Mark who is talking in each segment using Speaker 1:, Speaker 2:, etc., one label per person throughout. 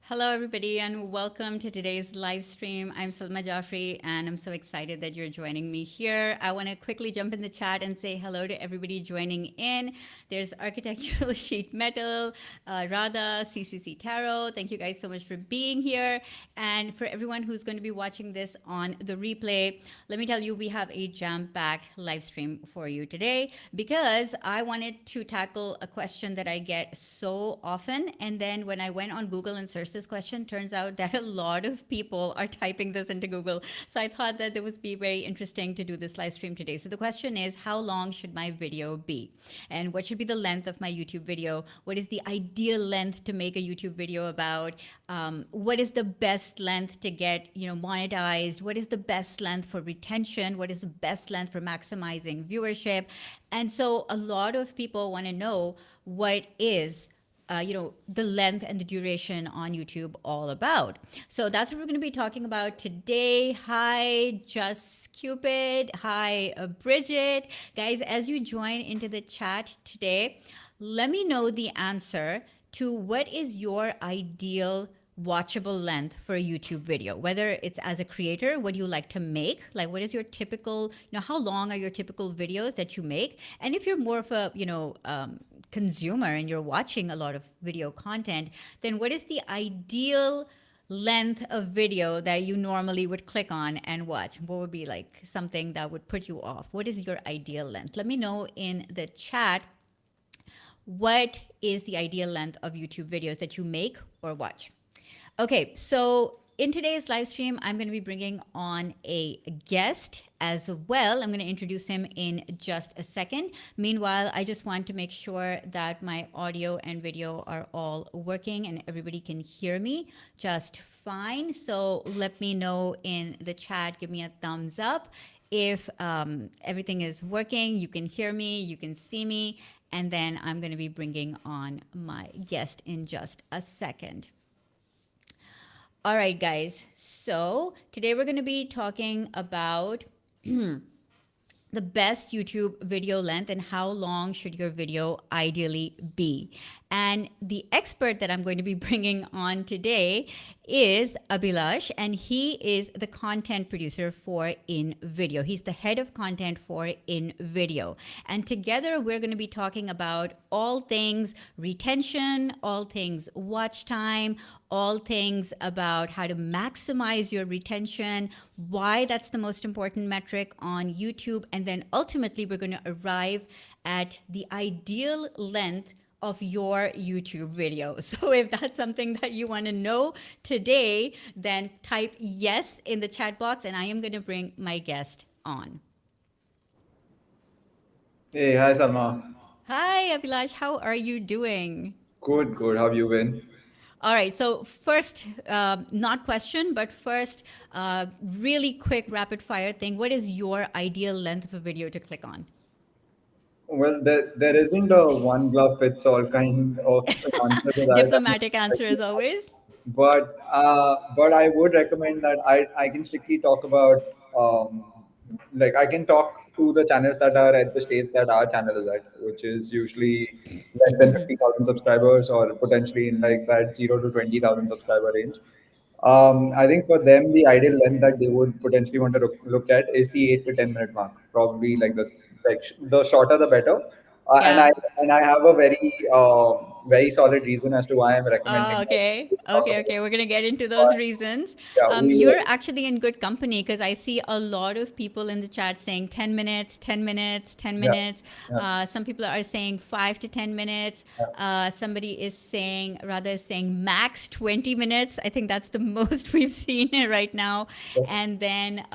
Speaker 1: Hello, everybody, and welcome to today's live stream. I'm Salma Jafri, and I'm so excited that you're joining me here. I want to quickly jump in the chat and say hello to everybody joining in. There's Architectural Sheet Metal, Radha, CCC Tarot. Thank you guys so much for being here. And for everyone who's going to be watching this on the replay, let me tell you, we have a jam-packed live stream for you today because I wanted to tackle a question that I get so often. And then when I went on Google and searched this question, turns out that a lot of people are typing this into Google. So I thought that it would be very interesting to do this live stream today. So the question is, how long should my video be? And what should be the length of my YouTube video? What is the ideal length to make a YouTube video about? What is the best length to get, monetized? What is the best length for retention? What is the best length for maximizing viewership? And so a lot of people want to know what is the length and the duration on YouTube all about. So that's what we're going to be talking about today. Hi, Just Cupid. Hi, Bridget. Guys, as you join into the chat today, let me know the answer to what is your ideal watchable length for a YouTube video, whether it's as a creator, what do you like to make? Like, what is your typical, how long are your typical videos that you make? And if you're more of a, consumer and you're watching a lot of video content, then what is the ideal length of video that you normally would click on and watch? What would be like something that would put you off? What is your ideal length? Let me know in the chat what is the ideal length of YouTube videos that you make or watch. Okay, so in today's live stream, I'm going to be bringing on a guest as well. I'm going to introduce him in just a second. Meanwhile, I just want to make sure that my audio and video are all working and everybody can hear me just fine. So let me know in the chat, give me a thumbs up if everything is working, you can hear me, you can see me, and then I'm going to be bringing on my guest in just a second. All right, guys. So today we're going to be talking about the best YouTube video length and how long should your video ideally be. And the expert that I'm going to be bringing on today is Abhilash, and he is the content producer for InVideo. He's the head of content for InVideo. And together we're going to be talking about all things retention, all things watch time, all things about how to maximize your retention, why that's the most important metric on YouTube, and then ultimately we're going to arrive at the ideal length of your YouTube video. So if that's something that you want to know today, then type yes in the chat box and I am going to bring my guest on.
Speaker 2: Hey, hi Salma.
Speaker 1: Hi, Abhilash. How are you doing?
Speaker 2: Good, good. How have you been?
Speaker 1: All right. So first, not question, but first, really quick rapid fire thing. What is your ideal length of a video to click on?
Speaker 2: Well, there isn't a one glove fits all kind of answer to that.
Speaker 1: Diplomatic answer as always.
Speaker 2: But I would recommend that I can strictly talk about like I can talk to the channels that are at the stage that our channel is at, which is usually less than 50,000 subscribers or potentially in like that 0 to 20,000 subscriber range. I think for them, the ideal length that they would potentially want to look at is the 8 to 10 minute mark. Probably the shorter the better. And
Speaker 1: Yeah.
Speaker 2: I have a very solid reason as to why I'm recommending that
Speaker 1: Okay.
Speaker 2: we talk about
Speaker 1: Okay. We're going to get into those
Speaker 2: but
Speaker 1: reasons.
Speaker 2: yeah,
Speaker 1: You're actually in good company because I see a lot of people in the chat saying 10 minutes, 10 minutes, 10
Speaker 2: yeah,
Speaker 1: minutes.
Speaker 2: yeah,
Speaker 1: Some people are saying 5 to 10 minutes.
Speaker 2: yeah.
Speaker 1: Somebody is saying, rather saying max 20 minutes. I think that's the most we've seen right now. And then,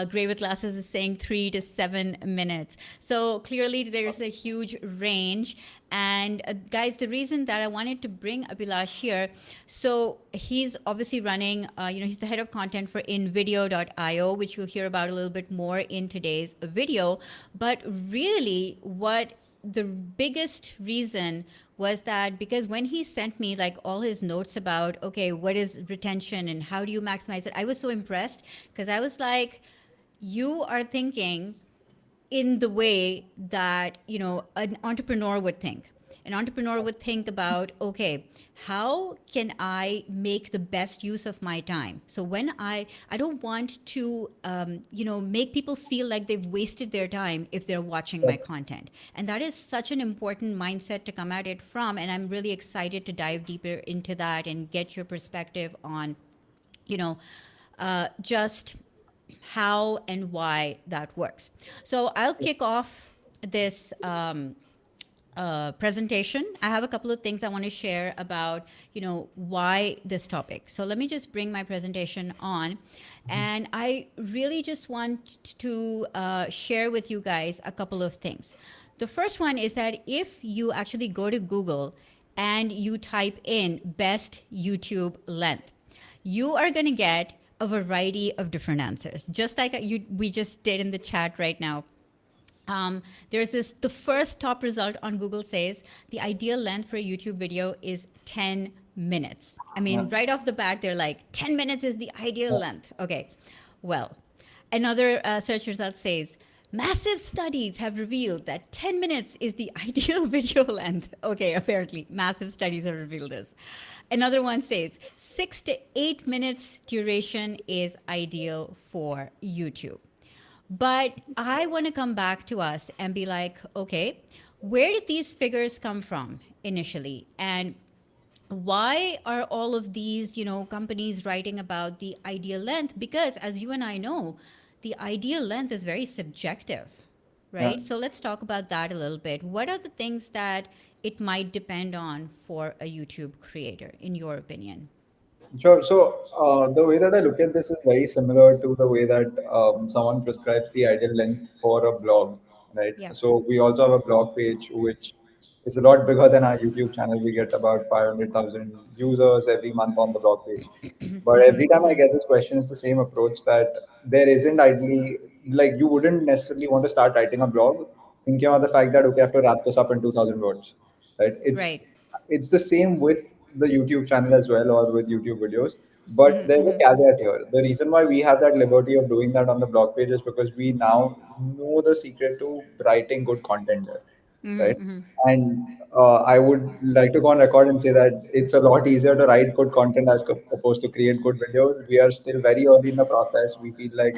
Speaker 1: Gray with Glasses is saying 3 to 7 minutes. So clearly there's a huge range. And guys, the reason that I wanted to bring Abhilash here, so he's obviously running, he's the head of content for InVideo.io, which you'll hear about a little bit more in today's video. But really what the biggest reason was that because when he sent me like all his notes about, okay, what is retention and how do you maximize it? I was so impressed because I was like, you are thinking in the way that, an entrepreneur would think. an entrepreneur would think about, okay, how can I make the best use of my time? So when I don't want to, make people feel like they've wasted their time if they're watching my content. And that is such an important mindset to come at it from. And I'm really excited to dive deeper into that and get your perspective on, just how and why that works. So I'll kick off this presentation. I have a couple of things I want to share about, why this topic. So let me just bring my presentation on. And I really just want to share with you guys a couple of things. The first one is that if you actually go to Google and you type in best YouTube length, you are going to get a variety of different answers, just like we just did in the chat right now. There's the first top result on Google says the ideal length for a YouTube video is 10 minutes. I mean, right off the bat, they're like, 10 minutes is the ideal length. Okay, well, another search result says, massive studies have revealed that 10 minutes is the ideal video length. Okay, apparently, massive studies have revealed this. Another one says 6 to 8 minutes duration is ideal for YouTube. But I want to come back to us and be like, okay, where did these figures come from initially? And why are all of these, companies writing about the ideal length? Because as you and I know, the ideal length is very subjective, right? So let's talk about that a little bit. What are the things that it might depend on for a YouTube creator, in your opinion?
Speaker 2: Sure. So the way that I look at this is very similar to the way that someone prescribes the ideal length for a blog, right?
Speaker 1: Yeah.
Speaker 2: So we also have a blog page which is a lot bigger than our YouTube channel. We get about 500,000 users every month on the blog page. But every time I get this question, it's the same approach that there isn't ideally, like you wouldn't necessarily want to start writing a blog thinking about the fact that, okay, I have to wrap this up in 2000 words, right? It's
Speaker 1: Right.
Speaker 2: it's the same with the YouTube channel as well, or with YouTube videos. But there's a caveat here. The reason why we have that liberty of doing that on the blog page is because we now know the secret to writing good content there, right? And I would like to go on record and say that it's a lot easier to write good content as opposed to create good videos. We are still very early in the process. We feel like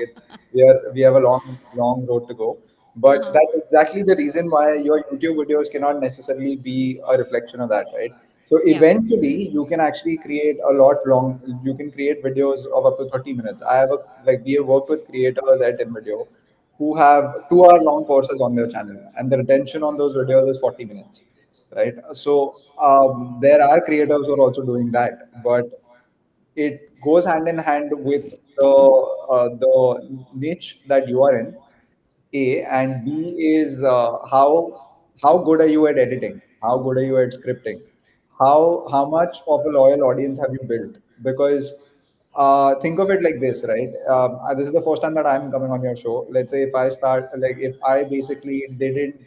Speaker 2: we have a long road to go. But that's exactly the reason why your YouTube videos cannot necessarily be a reflection of that, right? So
Speaker 1: Yeah.
Speaker 2: eventually, you can actually create a lot long. You can create videos of up to 30 minutes. I have a like we have worked with creators at InVideo who have 2 hour long courses on their channel, and the retention on those videos is 40 minutes, right? So there are creators who are also doing that, but it goes hand in hand with the niche that you are in, A, and B is how good are you at editing? How good are you at scripting? How much of a loyal audience have you built? Because think of it like this, right? This is the first time that I'm coming on your show. Let's say if I basically didn't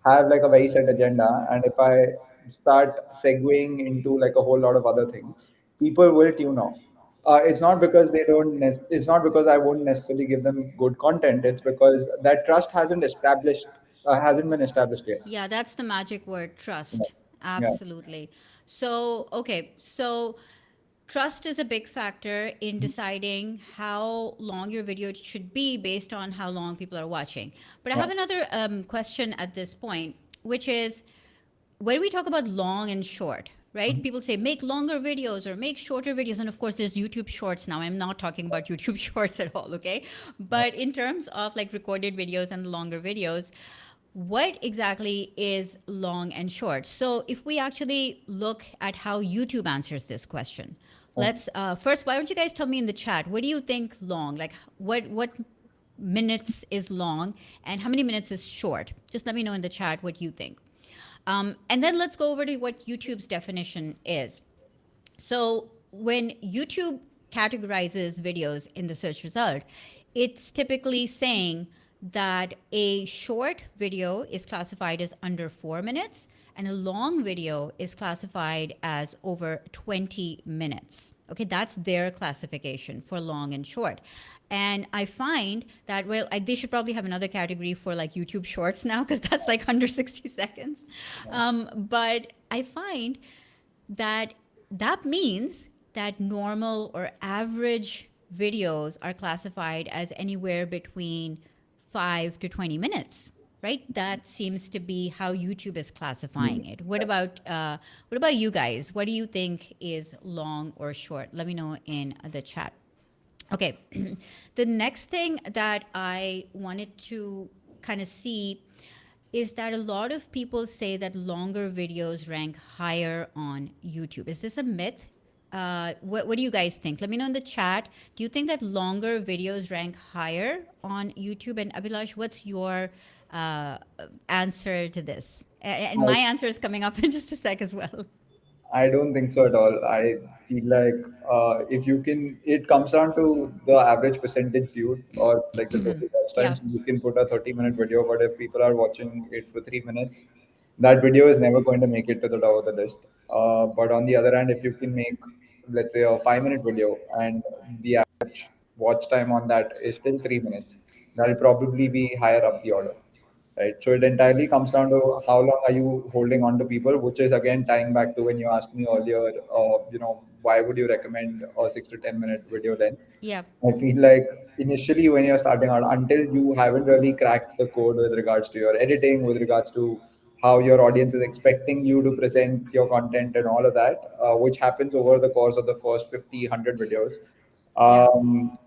Speaker 2: have like a very set agenda, and if I start segueing into like a whole lot of other things, people will tune off. It's not because they don't. It's not because I won't necessarily give them good content. It's because that trust hasn't been established yet.
Speaker 1: Yeah, that's the magic word,
Speaker 2: Yeah.
Speaker 1: trust.
Speaker 2: Yeah.
Speaker 1: Absolutely. So, okay, so trust is a big factor in deciding how long your video should be based on how long people are watching. But I
Speaker 2: Yeah.
Speaker 1: have another question at this point, which is when we talk about long and short, right?
Speaker 2: Mhm.
Speaker 1: People say make longer videos or make shorter videos. And of course, there's YouTube shorts now. I'm not talking about YouTube shorts at all, okay? But in terms of like recorded videos and longer videos, what exactly is long and short? So if we actually look at how YouTube answers this question,
Speaker 2: Yeah.
Speaker 1: let's first, why don't you guys tell me in the chat, what do you think long? Like what minutes is long and how many minutes is short? Just let me know in the chat what you think. And then let's go over to what YouTube's definition is. So when YouTube categorizes videos in the search result, it's typically saying that a short video is classified as under 4 minutes and a long video is classified as over 20 minutes. Okay, that's their classification for long and short. And I find that, well, they should probably have another category for like YouTube Shorts now, because that's like under 60 seconds. But I find that that means that normal or average videos are classified as anywhere between 5 to 20 minutes, right? That seems to be how YouTube is classifying it. What about you guys? What do you think is long or short? Let me know in the chat. Okay, the next thing that I wanted to kind of see is that a lot of people say that longer videos rank higher on YouTube. Is this a myth? What do you guys think? Let me know in the chat. Do you think that longer videos rank higher on YouTube? And Abhilash, what's your answer to this? And my answer is coming up in just a sec as well.
Speaker 2: I don't think so at all. I feel like if you can, it comes down to the average percentage viewed or like the total watch time.
Speaker 1: Yeah.
Speaker 2: So you can put a 30-minute video, but if people are watching it for 3 minutes, that video is never going to make it to the top of the list. But on the other hand, if you can make, let's say, a 5-minute video and the average watch time on that is still 3 minutes, that'll probably be higher up the order, right? So it entirely comes down to how long are you holding on to people, which is again tying back to when you asked me earlier, why would you recommend a 6 to 10 minute video length?
Speaker 1: Yeah.
Speaker 2: I feel like initially when you're starting out, until you haven't really cracked the code with regards to your editing, with regards to how your audience is expecting you to present your content and all of that, which happens over the course of the first 50, 100 videos.
Speaker 1: Yeah.
Speaker 2: Um,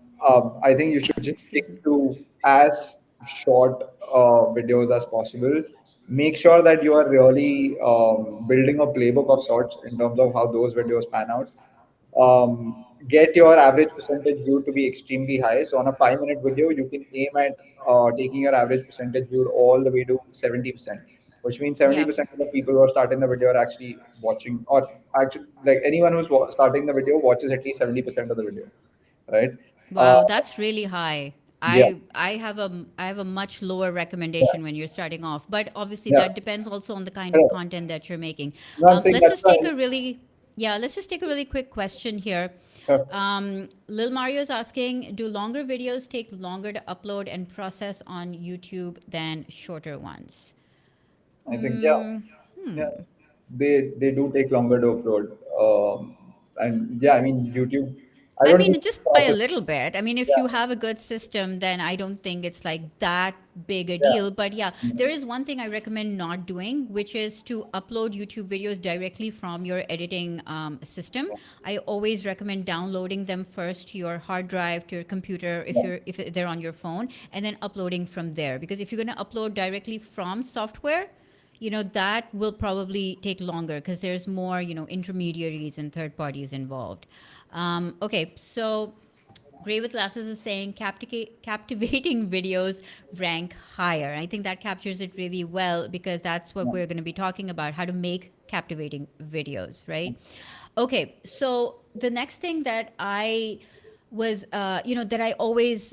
Speaker 2: I think you should just
Speaker 1: Excuse
Speaker 2: stick
Speaker 1: me.
Speaker 2: to as short videos as possible. Make sure that you are really building a playbook of sorts in terms of how those videos pan out. Get your average percentage view to be extremely high. So on a 5-minute video, you can aim at taking your average percentage view all the way to 70%, which means
Speaker 1: Yeah.
Speaker 2: 70% of the people who are starting the video are actually watching, or actually, like anyone who's starting the video watches at least 70% of the video, right? Uh,
Speaker 1: Wow, that's really high.
Speaker 2: yeah,
Speaker 1: I have a much lower
Speaker 2: yeah,
Speaker 1: recommendation when you're starting off, but obviously
Speaker 2: yeah.
Speaker 1: that depends also on the kind of
Speaker 2: Correct.
Speaker 1: content that you're making.
Speaker 2: No, I'm saying
Speaker 1: Let's
Speaker 2: that's
Speaker 1: just
Speaker 2: why.
Speaker 1: take a really Yeah, let's just take a really quick question here. Lil Mario is asking, do longer videos take longer to upload and process on YouTube than shorter ones?
Speaker 2: I think yeah, yeah, they do take longer to upload. And yeah, I mean YouTube. I
Speaker 1: I
Speaker 2: don't think
Speaker 1: mean,
Speaker 2: the
Speaker 1: just by a
Speaker 2: process.
Speaker 1: little bit. I mean, if you
Speaker 2: Yeah,
Speaker 1: have a good system, then I don't think it's like that big a
Speaker 2: yeah,
Speaker 1: deal. But yeah, there is one thing I recommend not doing, which is to upload YouTube videos directly from your editing system. I always recommend downloading them first to your hard drive, to your computer,
Speaker 2: yeah,
Speaker 1: if they're on your phone, and then uploading from there. Because if you're going to upload directly from software, that will probably take longer because there's more intermediaries and third parties involved. Okay, so Gray with Glasses is saying captivating videos rank higher. I think that captures it really well because that's what
Speaker 2: yeah.
Speaker 1: we're going to be talking about, how to make captivating videos, right? Okay, so the next thing that I was, that I always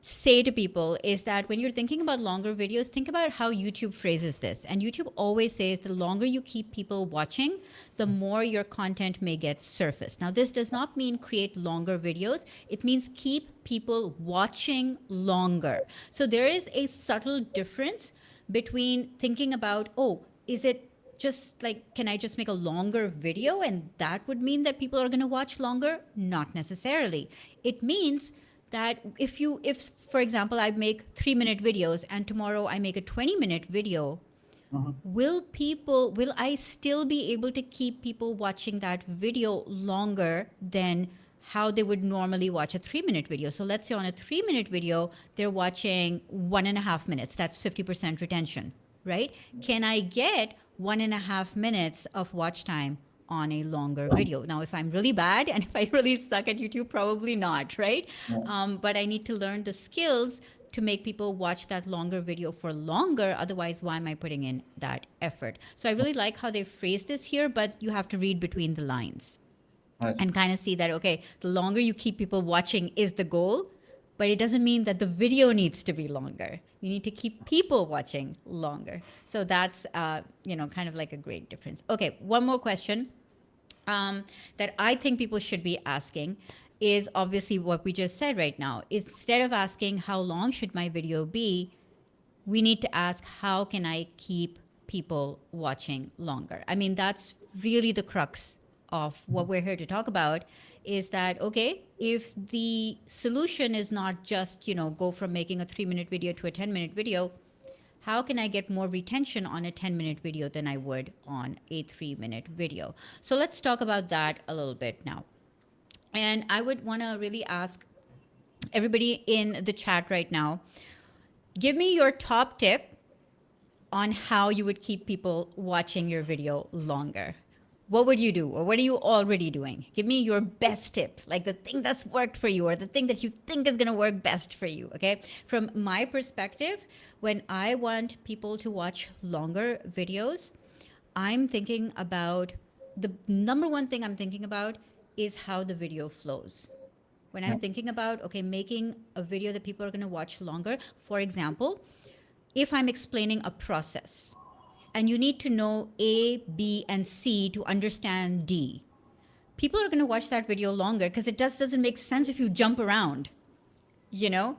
Speaker 1: say to people is that when you're thinking about longer videos, think about how YouTube phrases this. And YouTube always says the longer you keep people watching, the more your content may get surfaced. Now, this does not mean create longer videos, it means keep people watching longer. So there is a subtle difference between thinking about, oh, is it just like, can I just make a longer video and that would mean that people are going to watch longer? Not necessarily. It means that if for example, I make 3-minute videos and tomorrow I make a 20-minute video, will I still be able to keep people watching that video longer than how they would normally watch a 3-minute video? So let's say on a 3-minute video, they're watching 1.5 minutes. That's 50% retention, right? Can I get 1.5 minutes of watch time on a longer video? Now, if I'm really bad and if I really suck at YouTube, probably not, right? But I need to learn the skills to make people watch that longer video for longer. Otherwise, why am I putting in that effort? So I really like how they phrase this here, but you have to read between the lines
Speaker 2: Right.
Speaker 1: and kind of see that, okay, the longer you keep people watching is the goal, but it doesn't mean that the video needs to be longer. You need to keep people watching longer. So that's, kind of like a great difference. Okay, one more question that I think people should be asking is obviously what we just said right now. Instead of asking how long should my video be, we need to ask how can I keep people watching longer? I mean, that's really the crux of what we're here to talk about is that, okay, if the solution is not just, go from making a 3-minute video to a 10-minute video, how can I get more retention on a 10-minute video than I would on a 3-minute video? So let's talk about that a little bit now. And I would want to really ask everybody in the chat right now, give me your top tip on how you would keep people watching your video longer. What would you do? Or what are you already doing? Give me your best tip, like the thing that's worked for you or the thing that you think is going to work best for you. Okay. From my perspective, when I want people to watch longer videos, I'm thinking about the number one thing I'm thinking about is how the video flows. When I'm thinking about, okay, making a video that people are going to watch longer, for example, if I'm explaining a process and you need to know A, B, and C to understand D, people are going to watch that video longer because it just doesn't make sense if you jump around, you know?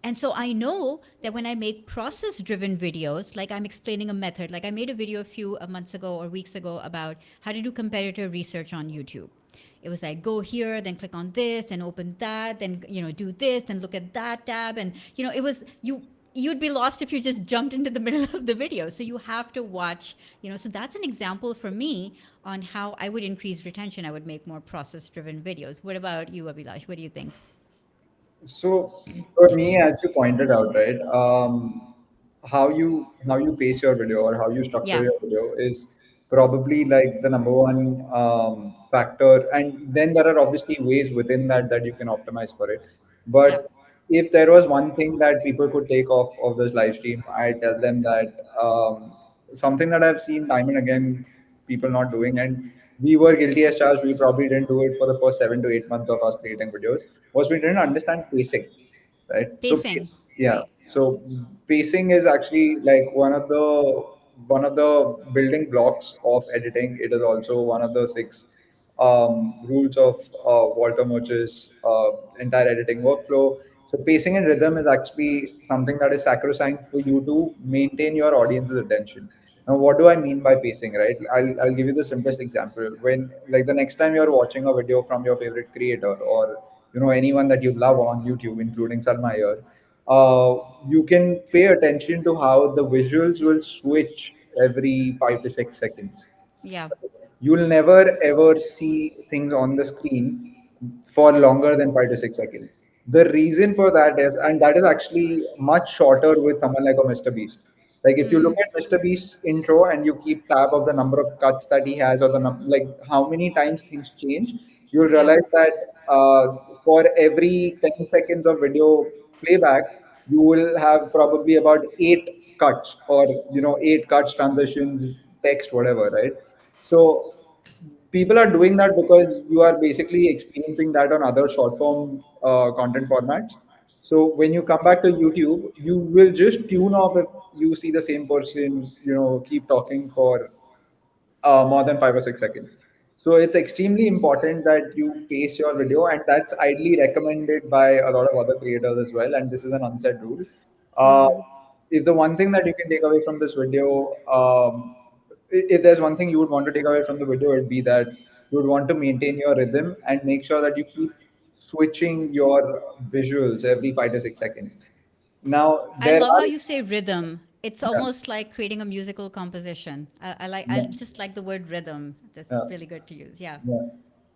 Speaker 1: And so I know that when I make process driven videos, like I'm explaining a method, like I made a video a few months ago or weeks ago about how to do competitor research on YouTube. It was like, go here, then click on this, then open that, then, do this, then look at that tab. And, it was, you'd be lost if you just jumped into the middle of the video. So you have to watch, so that's an example for me on how I would increase retention. I would make more process driven videos. What about you, Abhilash? What do you think?
Speaker 2: So for me, as you pointed out, right, how you pace your video or how you structure
Speaker 1: Yeah.
Speaker 2: your video is probably like the number one factor. And then there are obviously ways within that you can optimize for it.
Speaker 1: Yep.
Speaker 2: But if there was one thing that people could take off of this live stream, I tell them that something that I've seen time and again people not doing, and we were guilty as charged. We probably didn't do it for the first 7 to 8 months of us creating videos. Was we didn't understand pacing, right? So
Speaker 1: Pacing.
Speaker 2: yeah,
Speaker 1: Right.
Speaker 2: so pacing is actually like one of the building blocks of editing. It is also one of the six rules of Walter Murch's entire editing workflow. So pacing and rhythm is actually something that is sacrosanct for you to maintain your audience's attention. Now, what do I mean by pacing, right? I'll give you the simplest example. When, like, the next time you're watching a video from your favorite creator or anyone that you love on YouTube, including Salma here, you can pay attention to how the visuals will switch every 5 to 6 seconds.
Speaker 1: Yeah.
Speaker 2: You'll never ever see things on the screen for longer than 5 to 6 seconds. The reason for that is, and that is actually much shorter with someone like a Mr. Beast. Like if you look at Mr. Beast's intro and you keep tab of the number of cuts that he has or like how many times things change, you'll
Speaker 1: Yeah.
Speaker 2: realize that for every 10 seconds of video playback, you will have probably about eight cuts or eight cuts, transitions, text, whatever, right? So people are doing that because you are basically experiencing that on other short form content formats. So when you come back to YouTube, you will just tune off if you see the same person, keep talking for more than 5 or 6 seconds. So it's extremely important that you pace your video, and that's ideally recommended by a lot of other creators as well. And this is an unsaid rule. Uh, if the one thing that you can take away from this video, if there's one thing you would want to take away from the video, it'd be that you would want to maintain your rhythm and make sure that you keep switching your visuals every 5 to 6 seconds. Now
Speaker 1: I
Speaker 2: there
Speaker 1: love how
Speaker 2: are
Speaker 1: you say rhythm. It's
Speaker 2: yeah,
Speaker 1: almost like creating a musical composition. I
Speaker 2: yeah,
Speaker 1: just like the word rhythm. That's
Speaker 2: yeah.
Speaker 1: really good to use. Yeah.
Speaker 2: Yeah.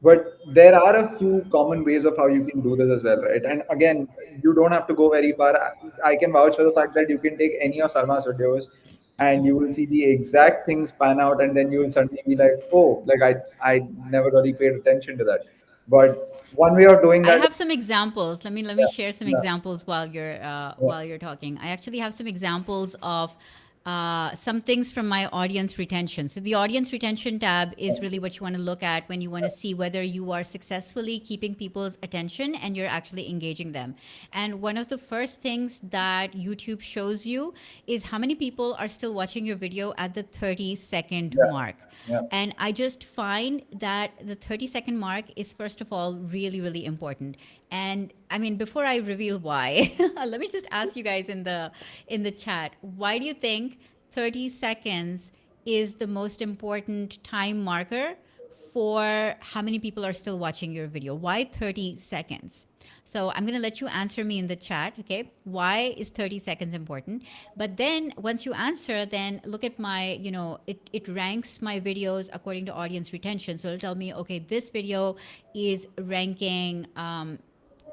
Speaker 2: But there are a few common ways of how you can do this as well, right? And again, you don't have to go very far. I can vouch for the fact that you can take any of Sarma's videos and you will see the exact things pan out, and then you will suddenly be like, oh, like I never really paid attention to that. But one way of doing
Speaker 1: I
Speaker 2: that is,
Speaker 1: have some examples. Let me
Speaker 2: yeah,
Speaker 1: share some
Speaker 2: yeah,
Speaker 1: examples
Speaker 2: yeah,
Speaker 1: while you're talking. I actually have some examples of some things from my audience retention. So the audience retention tab is really what you want to look at when you want to see whether you are successfully keeping people's attention and you're actually engaging them. And one of the first things that YouTube shows you is how many people are still watching your video at the 30-second
Speaker 2: Yeah.
Speaker 1: mark.
Speaker 2: Yeah.
Speaker 1: And I just find that the 30-second mark is, first of all, really, really important. And I mean, before I reveal why, let me just ask you guys in the chat, why do you think 30 seconds is the most important time marker for how many people are still watching your video? Why 30 seconds? So I'm going to let you answer me in the chat, okay? Why is 30 seconds important? But then once you answer, then look at my, it ranks my videos according to audience retention. So it'll tell me, okay, this video is ranking,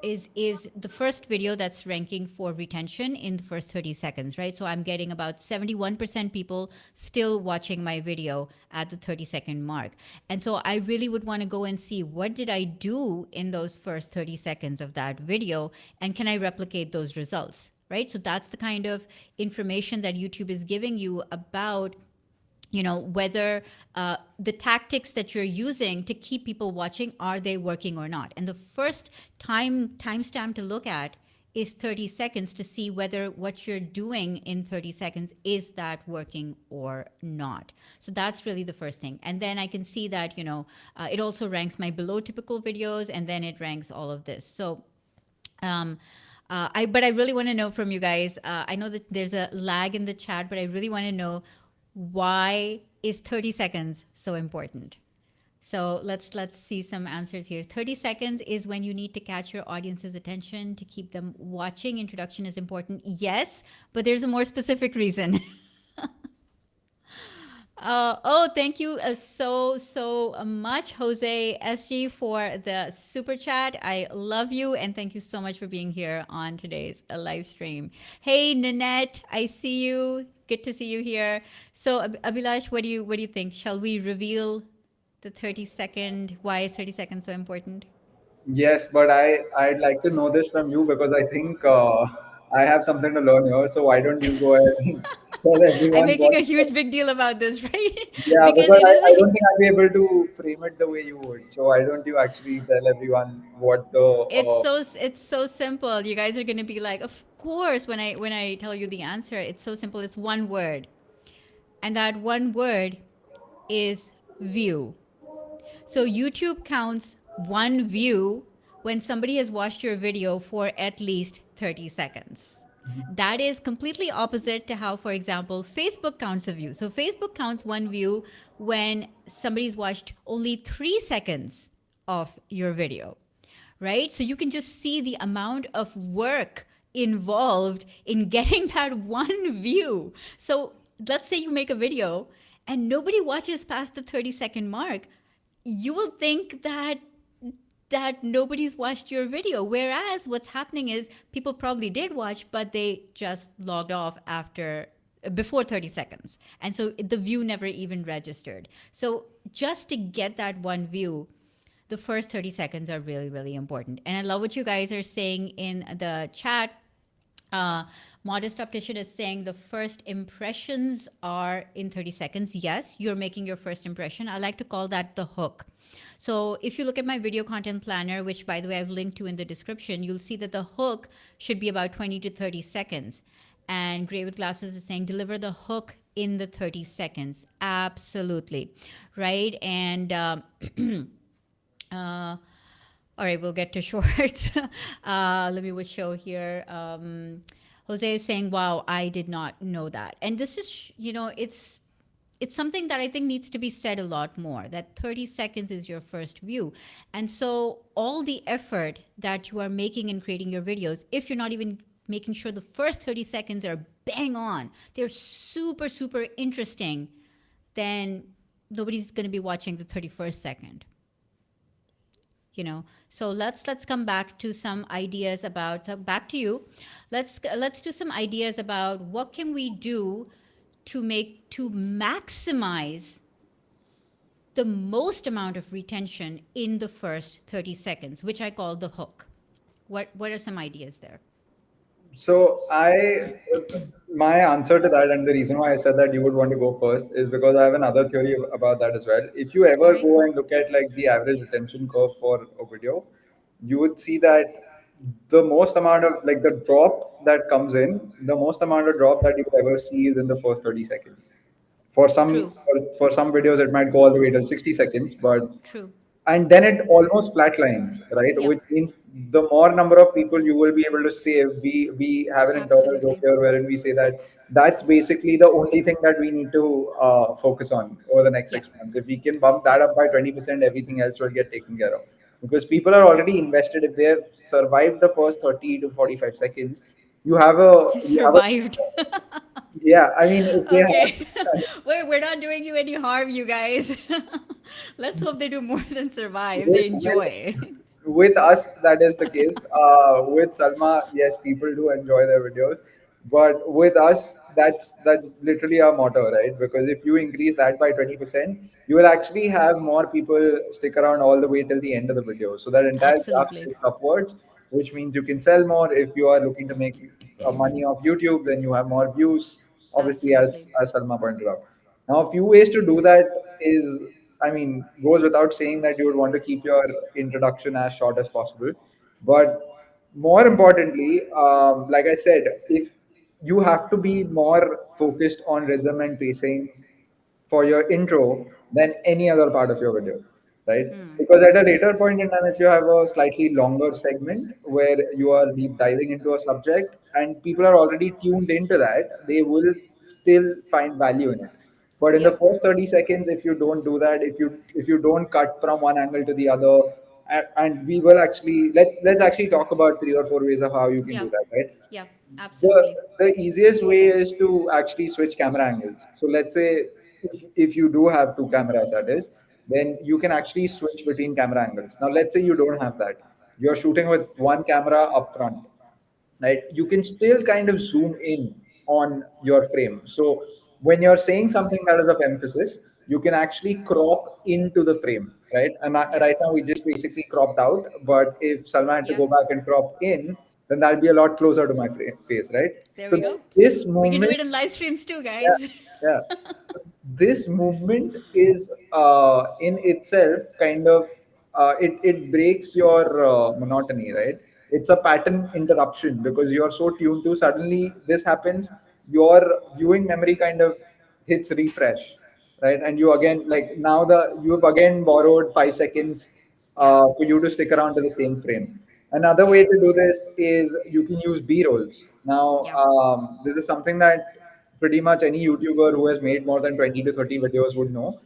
Speaker 1: is the first video that's ranking for retention in the first 30 seconds, right? So I'm getting about 71% people still watching my video at the 30-second mark. And so I really would want to go and see, what did I do in those first 30 seconds of that video? And can I replicate those results, right? So that's the kind of information that YouTube is giving you about whether the tactics that you're using to keep people watching, are they working or not? And the first timestamp to look at is 30 seconds to see whether what you're doing in 30 seconds, is that working or not? So that's really the first thing. And then I can see that, it also ranks my below typical videos, and then it ranks all of this. So but I really want to know from you guys, I know that there's a lag in the chat, but I really want to know, why is 30 seconds so important? So let's see some answers here. 30 seconds is when you need to catch your audience's attention to keep them watching. Introduction is important. Yes, but there's a more specific reason. Oh, thank you so much, Jose SG, for the super chat. I love you, and thank you so much for being here on today's live stream. Hey, Nanette, I see you. Good to see you here. So, Abhilash, what do you think? Shall we reveal the 30-second? Why is 30 seconds so important?
Speaker 2: Yes, but I'd like to know this from you, because I think I have something to learn here. So why don't you go ahead and tell
Speaker 1: I'm
Speaker 2: everyone
Speaker 1: making
Speaker 2: what?
Speaker 1: a huge big deal about this, right?
Speaker 2: Yeah,
Speaker 1: Because
Speaker 2: because
Speaker 1: it is
Speaker 2: I don't think I'll be able to frame it the way you would. So why don't you actually tell everyone what the
Speaker 1: it's so simple. You guys are going to be like, of course, when I tell you the answer, it's so simple. It's one word. And that one word is view. So YouTube counts one view when somebody has watched your video for at least 30 seconds. That is completely opposite to how, for example, Facebook counts a view. So Facebook counts one view when somebody's watched only 3 seconds of your video, right? So you can just see the amount of work involved in getting that one view. So let's say you make a video and nobody watches past the 30-second mark. You will think that nobody's watched your video, whereas what's happening is people probably did watch, but they just logged off before 30 seconds, and so the view never even registered. So just to get that one view, the first 30 seconds are really, really important. And I love what you guys are saying in the chat. Modest Optician is saying the first impressions are in 30 seconds. Yes, you're making your first impression. I like to call that the hook. So if you look at my video content planner, which by the way I've linked to in the description, you'll see that the hook should be about 20 to 30 seconds. And Gray with Glasses is saying deliver the hook in the 30 seconds. Absolutely. Right. And all right, we'll get to shorts. Let me show here. Jose is saying, wow, I did not know that. And this is, it's something that I think needs to be said a lot more, that 30 seconds is your first view. And so all the effort that you are making in creating your videos, if you're not even making sure the first 30 seconds are bang on, they're super, super interesting, then nobody's going to be watching the 31st second. So let's come back to some ideas about, back to you. Let's do some ideas about what can we do to maximize the most amount of retention in the first 30 seconds, which I call the hook. What are some ideas there?
Speaker 2: So my answer to that, and the reason why I said that you would want to go first, is because I have another theory about that as well. If you
Speaker 1: All
Speaker 2: ever
Speaker 1: right.
Speaker 2: go and look at like the average retention curve for a video, you would see that the most amount of like the drop that comes in, the most amount of drop that you will ever see is in the first 30 seconds. For
Speaker 1: True.
Speaker 2: for some videos, it might go all the way till 60 seconds, but
Speaker 1: True.
Speaker 2: and then it almost flatlines, right?
Speaker 1: Yep.
Speaker 2: Which means the more number of people you will be able to save. We have an internal joke
Speaker 1: Absolutely.
Speaker 2: here wherein we say that that's basically the only thing that we need to focus on over the next
Speaker 1: Yep.
Speaker 2: 6 months. If we can bump that
Speaker 1: Yep.
Speaker 2: up by 20%, everything else will get taken care of. Because people are already invested. If they have survived the first 30 to 45 seconds, you have a
Speaker 1: Survived.
Speaker 2: yeah. I mean, if they
Speaker 1: Okay.
Speaker 2: have
Speaker 1: Wait, we're not doing you any harm, you guys. Let's hope they do more than survive. They
Speaker 2: with
Speaker 1: enjoy.
Speaker 2: with us that is the case. With Salma, yes, people do enjoy their videos, but with us, that's literally our motto, right? Because if you increase that by 20%, you will actually have more people stick around all the way till the end of the video. So that entire graph
Speaker 1: Absolutely.
Speaker 2: ticks upwards, which means you can sell more. If you are looking to make money off YouTube, then you have more views. Obviously,
Speaker 1: Absolutely.
Speaker 2: as Salma pointed out. Now, a few ways to do that is, I mean, goes without saying that you would want to keep your introduction as short as possible. But more importantly, like I said, if you have to be more focused on rhythm and pacing for your intro than any other part of your video, right? Because at a later point in time, if you have a slightly longer segment where you are deep diving into a subject and people are already tuned into that, they will still find value in it. But in the
Speaker 1: Yep.
Speaker 2: first 30 seconds, if you don't do that, if you don't cut from one angle to the other, and we will actually let's actually talk about 3 or 4 ways of how you can do
Speaker 1: Yep.
Speaker 2: that, right?
Speaker 1: Yep.
Speaker 2: the
Speaker 1: Absolutely.
Speaker 2: the easiest way is to actually switch camera angles. So let's say if you do have two cameras, that is, then you can actually switch between camera angles. Now let's say you don't have that. You're shooting with one camera up front, right? You can still kind of zoom in on your frame. So when you're saying something that is of emphasis, you can actually crop into the frame, right? And
Speaker 1: Yep.
Speaker 2: right now we just basically cropped out, but if Salman had to
Speaker 1: Yep.
Speaker 2: go back and crop in, then that'll be a lot closer to my face, right?
Speaker 1: There
Speaker 2: So
Speaker 1: we go.
Speaker 2: this
Speaker 1: We can do
Speaker 2: movement,
Speaker 1: it in live streams too,
Speaker 2: yeah,
Speaker 1: guys.
Speaker 2: yeah. This movement is in itself kind of it breaks your monotony, right? It's a pattern interruption because you're so tuned to suddenly this happens, your viewing memory kind of hits refresh, right? And you again like now the you've again borrowed 5 seconds
Speaker 1: Yep.
Speaker 2: for you to stick around to the same frame. Another way
Speaker 1: Yep.
Speaker 2: to do this is you can use B rolls. Now,
Speaker 1: Yep.
Speaker 2: this is something that pretty much any YouTuber who has made more than 20 to 30 videos would know.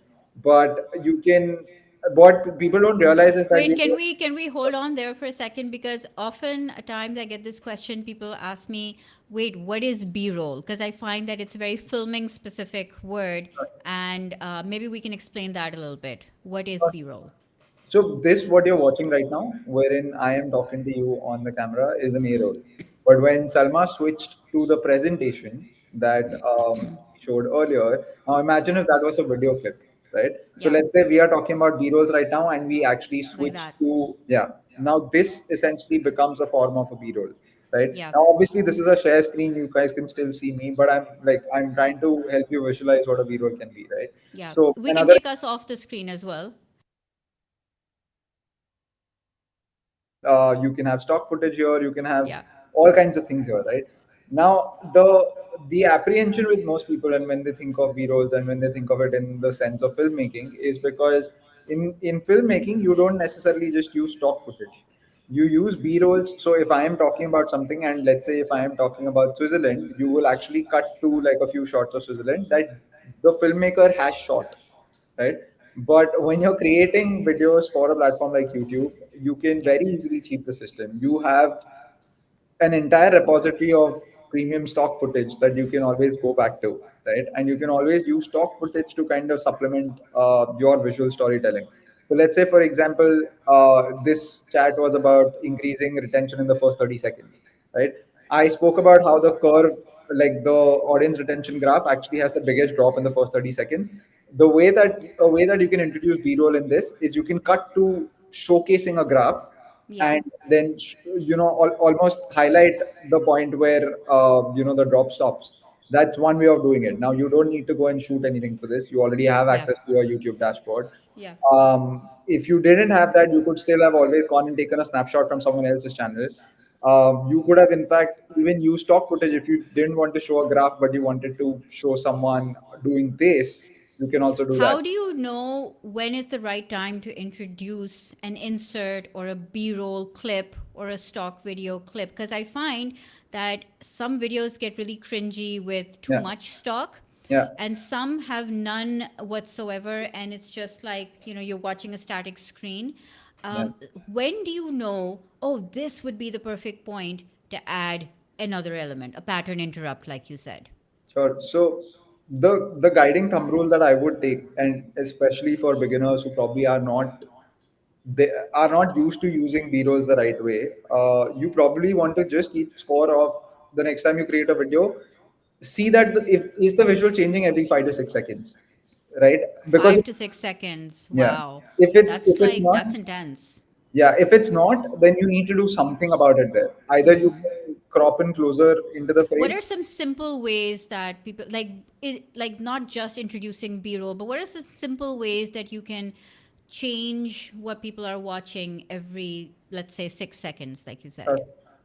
Speaker 2: But you can, what people don't realize is that
Speaker 1: Wait, can we hold on there for a second, because often at times I get this question. People ask me, "Wait, what is B-roll?" Because I find that it's a very filming specific word, and maybe we can explain that a little bit. What is B-roll?
Speaker 2: So this what you're watching right now, wherein I am talking to you on the camera, is an A roll. But when Salma switched to the presentation that we showed earlier, now imagine
Speaker 1: Yep.
Speaker 2: if that was a video clip, right? So
Speaker 1: Yep.
Speaker 2: let's say we are talking about B rolls right now, and we actually
Speaker 1: Like
Speaker 2: switch
Speaker 1: that.
Speaker 2: to yeah. Now this essentially becomes a form of a B roll, right?
Speaker 1: Yep.
Speaker 2: Now obviously this is a share screen; you guys can still see me, but I'm trying to help you visualize what a B roll can be, right?
Speaker 1: Yeah.
Speaker 2: So
Speaker 1: We can
Speaker 2: another
Speaker 1: take us off the screen as well.
Speaker 2: you can have stock footage here, you can have
Speaker 1: Yeah.
Speaker 2: all kinds of things here, right? Now the apprehension with most people, and when they think of b-rolls and when they think of it in the sense of filmmaking, is because in filmmaking you don't necessarily just use stock footage, you use b-rolls. So if I am talking about something, and let's say if I am talking about Switzerland, you will actually cut to like a few shots of Switzerland that the filmmaker has shot, right? But when you're creating videos for a platform like YouTube, you can
Speaker 1: Yep.
Speaker 2: very easily cheat the system. You have an entire repository of premium stock footage that you can always go back to, right? And you can always use stock footage to kind of supplement your visual storytelling. So let's say, for example, this chat was about increasing retention in the first 30 seconds, right? I spoke about how the curve, like the audience retention graph, actually has the biggest drop in the first 30 seconds. A way that you can introduce B-roll in this is you can cut to showcasing a graph
Speaker 1: Yeah.
Speaker 2: and then almost highlight the point where the drop stops. That's one way of doing it. Now you don't need to go and shoot anything for this. You already have
Speaker 1: Yeah.
Speaker 2: access to your YouTube dashboard.
Speaker 1: Yeah.
Speaker 2: If you didn't have that, you could still have always gone and taken a snapshot from someone else's channel. You could have, in fact, even used stock footage if you didn't want to show a graph, but you wanted to show someone doing this. You can also do that.
Speaker 1: How do you know when is the right time to introduce an insert or a B-roll clip or a stock video clip? Because I find that some videos get really cringy with too
Speaker 2: Yeah,
Speaker 1: much stock,
Speaker 2: yeah,
Speaker 1: and some have none whatsoever, and it's just like, you're watching a static screen.
Speaker 2: yeah.
Speaker 1: When do you know, oh, this would be the perfect point to add another element, a pattern interrupt, like you said?
Speaker 2: Sure. So the guiding thumb rule that I would take, and especially for beginners who probably are not used to using B-rolls the right way, you probably want to just keep score of the next time you create a video. See that if is the visual changing every 5 to 6 seconds, right? Because
Speaker 1: 5 to 6 seconds.
Speaker 2: yeah,
Speaker 1: Wow.
Speaker 2: if it's if
Speaker 1: That's
Speaker 2: it's
Speaker 1: like,
Speaker 2: not
Speaker 1: that's intense.
Speaker 2: yeah, if it's not, then you need to do something about it there. Either you can crop in closer into the
Speaker 1: What
Speaker 2: frame.
Speaker 1: are some simple ways that people like not just introducing B-roll, but what are some simple ways that you can change what people are watching every, let's say, 6 seconds, like you said?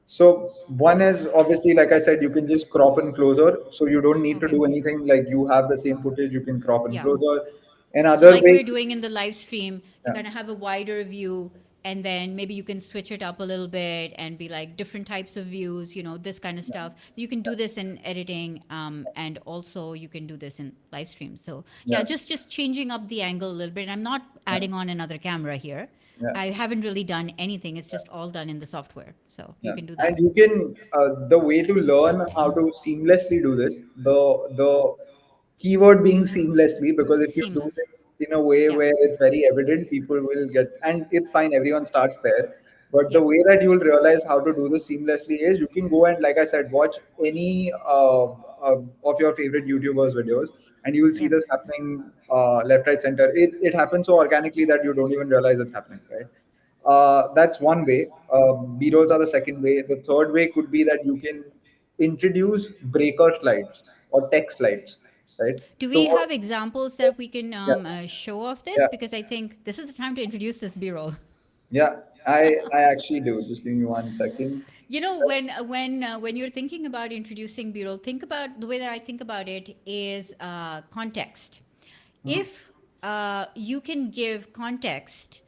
Speaker 2: So one is obviously, like I said, you can just crop in closer. So you don't need to
Speaker 1: Okay.
Speaker 2: do anything. Like you have the same footage, you can crop in
Speaker 1: Yeah.
Speaker 2: closer.
Speaker 1: So,
Speaker 2: Another
Speaker 1: like
Speaker 2: way,
Speaker 1: we're doing in the live stream, you
Speaker 2: yeah,
Speaker 1: kind of have a wider view, and then maybe you can switch it up a little bit and be like different types of views, this kind of stuff. So, you can do this in editing, and also you can do this in live stream. So, yeah,
Speaker 2: yeah,
Speaker 1: just changing up the angle a little bit. I'm not
Speaker 2: yeah,
Speaker 1: adding on another camera here.
Speaker 2: yeah.
Speaker 1: I haven't really done anything. It's just all done in the software. So, you
Speaker 2: Yeah,
Speaker 1: can do
Speaker 2: and
Speaker 1: that
Speaker 2: you can the way to learn how to seamlessly do this. The keyword being seamlessly, because if you do
Speaker 1: seamless.
Speaker 2: this in a way
Speaker 1: Yeah.
Speaker 2: where it's very evident, people will get, and it's fine. Everyone starts there, but the
Speaker 1: Yep.
Speaker 2: way that you will realize how to do this seamlessly is you can go and, like I said, watch any of your favorite YouTubers' videos, and you will see
Speaker 1: Yep.
Speaker 2: this happening left, right, center. It happens so organically that you don't even realize it's happening, right? That's one way. B-rolls are the second way. The third way could be that you can introduce breaker slides or text slides, right?
Speaker 1: Do
Speaker 2: So
Speaker 1: we have examples that we can
Speaker 2: yeah,
Speaker 1: show of this?
Speaker 2: yeah,
Speaker 1: Because I think this is the time to introduce this B-roll.
Speaker 2: yeah. I actually do. Just give me 1 second.
Speaker 1: When you're thinking about introducing B-roll, think about the way that I think about it is context.
Speaker 2: Mhm.
Speaker 1: If you can give context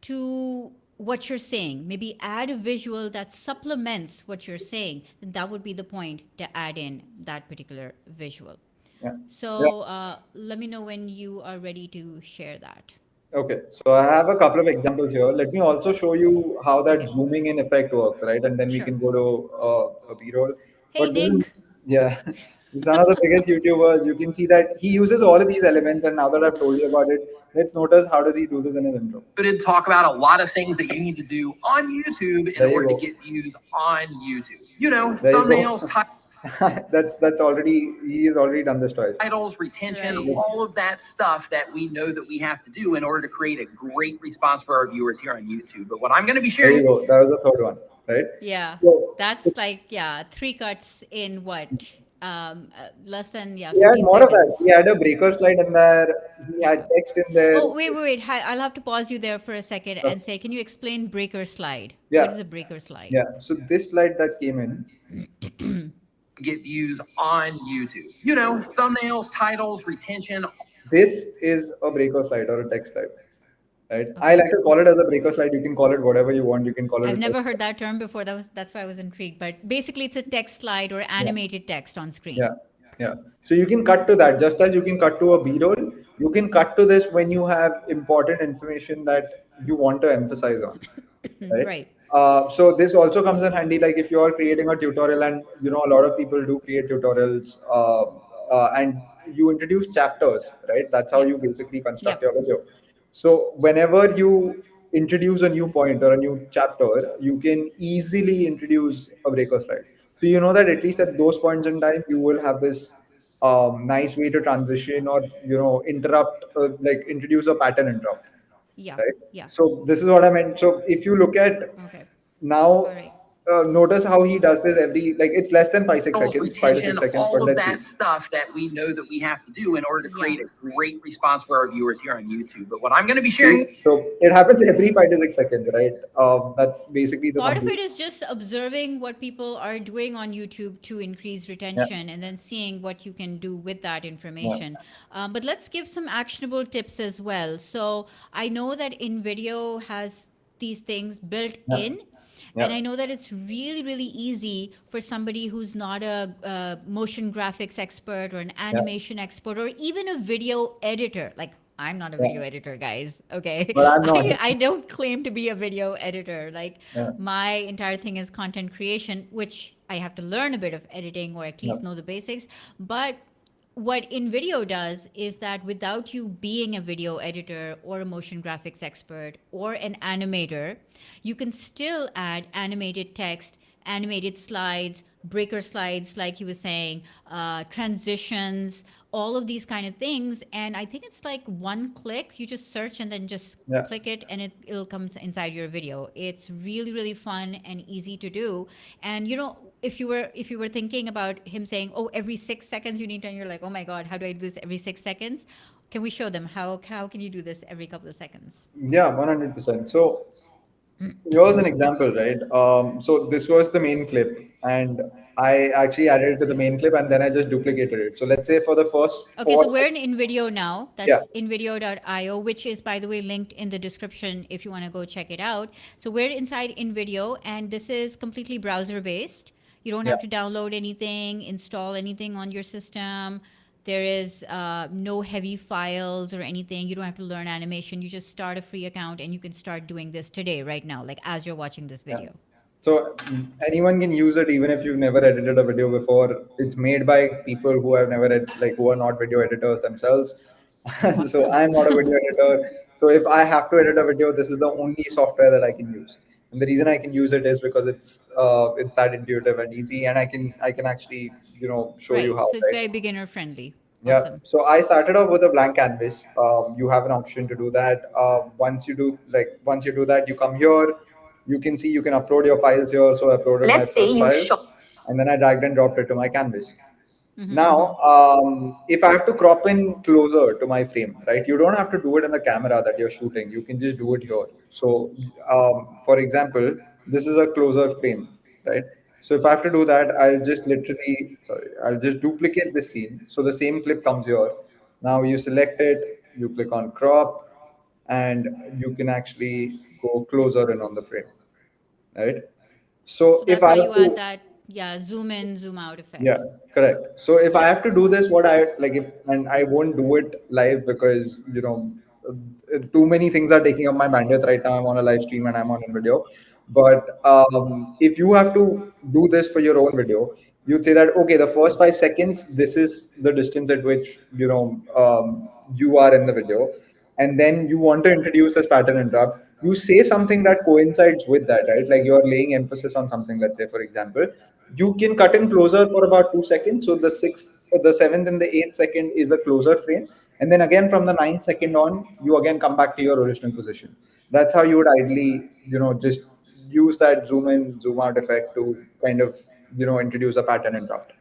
Speaker 1: to what you're saying, maybe add a visual that supplements what you're saying, then that would be the point to add in that particular visual.
Speaker 2: Yeah, yeah.
Speaker 1: So let me know when you are ready to share that.
Speaker 2: Okay, so I have a couple of examples here. Let me also show you how that
Speaker 1: Okay,
Speaker 2: zooming in effect works, right? And then we
Speaker 1: sure.
Speaker 2: can go to a B-roll.
Speaker 1: Hey,
Speaker 2: But this is,
Speaker 1: Nick.
Speaker 2: yeah, he's one of the biggest YouTubers. You can see that he uses all of these elements. And now that I've told you about it, let's notice how does he do this in his intro.
Speaker 3: Did talk about a lot of things that you need to do on YouTube in
Speaker 2: There you
Speaker 3: order to
Speaker 2: go.
Speaker 3: get views on YouTube. You know,
Speaker 2: There you go.
Speaker 3: thumbnails,
Speaker 2: That's already he has already done this twice.
Speaker 3: titles, retention,
Speaker 1: Right.
Speaker 3: all of that stuff that we know that we have to do in order to create a great response for our viewers here on YouTube. But what I'm going to be
Speaker 2: There you
Speaker 3: sharing
Speaker 2: go. That was the third one, right?
Speaker 1: Yeah,
Speaker 2: So
Speaker 1: that's like, yeah, three cuts in what? Less than, yeah,
Speaker 2: he had
Speaker 1: 15
Speaker 2: more of that. He
Speaker 1: seconds.
Speaker 2: had a breaker slide in there. He had
Speaker 1: Yeah.
Speaker 2: text in there.
Speaker 1: Oh, wait. I'll have to pause you there for a second
Speaker 2: So,
Speaker 1: and say, can you explain breaker slide? What
Speaker 2: yeah,
Speaker 1: is a breaker slide?
Speaker 2: yeah. So this slide that came in,
Speaker 3: to get views on YouTube. You know, thumbnails, titles, retention.
Speaker 2: this is a breaker slide or a text slide, right? I
Speaker 1: Okay.
Speaker 2: like to call it as a breaker slide. You can call it whatever you want. You can call it
Speaker 1: I've
Speaker 2: a text
Speaker 1: never heard
Speaker 2: slide.
Speaker 1: that term before. That's why I was intrigued. But basically, it's a text slide or
Speaker 2: Yeah.
Speaker 1: animated text on screen.
Speaker 2: Yeah, yeah. So you can cut to that just as you can cut to a B-roll. You can cut to this when you have important information that you want to emphasize on, right?
Speaker 1: Right.
Speaker 2: So this also comes in handy, like if you are creating a tutorial, and a lot of people do create tutorials, and you introduce chapters, right? That's how
Speaker 1: Yep.
Speaker 2: you basically construct
Speaker 1: Yep.
Speaker 2: your video. So whenever you introduce a new point or a new chapter, you can easily introduce a breaker slide. So you know that at least at those points in time, you will have this nice way to transition or interrupt, like introduce a pattern interrupt,
Speaker 1: Yeah.
Speaker 2: right?
Speaker 1: Yeah.
Speaker 2: So this is what I meant. So if you look at
Speaker 1: Okay.
Speaker 2: Now,
Speaker 1: All right.
Speaker 2: notice how he does this every, like, it's less than 5 6 seconds, 5 to 6
Speaker 3: retention,
Speaker 2: seconds, but
Speaker 3: all of
Speaker 2: let's see.
Speaker 3: that stuff that we know that we have to do in order to
Speaker 1: Yeah.
Speaker 3: create a great response for our viewers here on YouTube. But what I'm going to be
Speaker 2: See,
Speaker 3: sharing,
Speaker 2: so it happens every 5 to 6 seconds, right? That's basically the
Speaker 1: Part of
Speaker 2: complete.
Speaker 1: it is just observing what people are doing on YouTube to increase
Speaker 2: Yeah,
Speaker 1: retention and then seeing what you can do with that
Speaker 2: yeah,
Speaker 1: information. But let's give some actionable tips as well. So I know that InVideo has these things built
Speaker 2: yeah,
Speaker 1: in. And
Speaker 2: yeah,
Speaker 1: I know that it's really, really easy for somebody who's not a motion graphics expert or an
Speaker 2: yeah,
Speaker 1: animation expert or even a video editor. Like, I'm not a
Speaker 2: yeah.
Speaker 1: video editor, guys. Okay.
Speaker 2: But I'm not.
Speaker 1: I don't claim to be a video editor. Like,
Speaker 2: Yeah,
Speaker 1: my entire thing is content creation, which I have to learn a bit of editing or at
Speaker 2: yeah,
Speaker 1: least know the basics. But what InVideo does is that without you being a video editor or a motion graphics expert or an animator, you can still add animated text, animated slides, breaker slides, like you were saying, transitions, all of these kind of things. And I think it's like one click. You just search and then just
Speaker 2: yeah.
Speaker 1: click it, and it'll come inside your video. It's really, really fun and easy to do. And if you were thinking about him saying, oh, every 6 seconds you need to, and you're like, oh my god, how do I do this every 6 seconds? Can we show them how can you do this every couple of seconds?
Speaker 2: Yeah, 100%. So here's an example, right? So this was the main clip, and I actually added it to the main clip, and then I just duplicated it. So let's say for the first
Speaker 1: Okay,
Speaker 2: four
Speaker 1: so we're in
Speaker 2: seconds,
Speaker 1: InVideo now.
Speaker 2: yeah,
Speaker 1: That's invideo.io, which is, by the way, linked in the description if you want to go check it out. So we're inside InVideo, and this is completely browser based. You don't
Speaker 2: yeah.
Speaker 1: have to download anything, install anything on your system. There is no heavy files or anything. You don't have to learn animation. You just start a free account, and you can start doing this today, right now, like as you're watching this
Speaker 2: Yeah.
Speaker 1: video.
Speaker 2: So anyone can use it even if you've never edited a video before. It's made by people who have never like who are not video editors themselves. So
Speaker 1: Awesome.
Speaker 2: I'm not a video editor. So if I have to edit a video, this is the only software that I can use. And the reason I can use it is because it's that intuitive and easy, and I can actually show you
Speaker 1: Right.
Speaker 2: how,
Speaker 1: So it's
Speaker 2: right?
Speaker 1: very beginner friendly.
Speaker 2: Yeah.
Speaker 1: Awesome.
Speaker 2: So I started off with a blank canvas. You have an option to do that. Once you do that, you come here. You can see you can upload your files here. So I uploaded my
Speaker 3: let's say
Speaker 2: first
Speaker 3: you
Speaker 2: file,
Speaker 3: shot.
Speaker 2: and then I dragged and dropped it to my canvas.
Speaker 1: Mm-hmm, mm-hmm.
Speaker 2: Now, if I have to crop in closer to my frame, right, you don't have to do it in the camera that you're shooting. You can just do it here. So, for example, this is a closer frame, right? So if I have to do that, I'll just duplicate the scene. So the same clip comes here. Now you select it, you click on crop, and you can actually go closer in on the frame, right? So
Speaker 1: So
Speaker 2: if
Speaker 1: that's
Speaker 2: I
Speaker 1: how
Speaker 2: have
Speaker 1: you add
Speaker 2: to
Speaker 1: that, yeah, zoom in, zoom out
Speaker 2: Yeah,
Speaker 1: effect.
Speaker 2: correct. So if I have to do this, what I like if and I won't do it live because too many things are taking up my bandwidth right now. I'm on a live stream and I'm on a video. But if you have to do this for your own video, you'd say that okay, the first 5 seconds, this is the distance at which you are in the video, and then you want to introduce this pattern interrupt. You say something that coincides with that, right? Like you're laying emphasis on something. Let's say, for example, you can cut in closer for about 2 seconds. So the seventh, and the 8th second is a closer frame, and then again from the 9th second on, you again come back to your original position. That's how you would ideally, just use that zoom in, zoom out effect to kind of, introduce a pattern interrupt.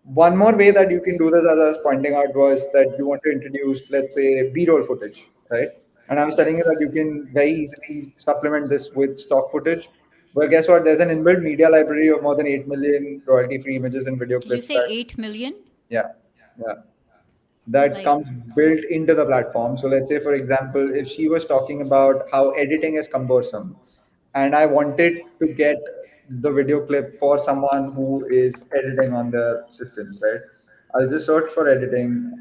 Speaker 2: One more way that you can do this, as I was pointing out, was that you want to introduce, let's say, B-roll footage, right? And I was telling you
Speaker 1: Yes.
Speaker 2: that you can very easily supplement this with stock footage. Well, guess what? There's an inbuilt media library of more than 8 million royalty-free images and video
Speaker 1: Did you
Speaker 2: clips
Speaker 1: say
Speaker 2: that,
Speaker 1: 8 million?
Speaker 2: yeah, yeah, that
Speaker 1: Like,
Speaker 2: comes built into the platform. So let's say, for example, if she was talking about how editing is cumbersome, and I wanted to get the video clip for someone who is editing on their systems, right? I'll just search for editing.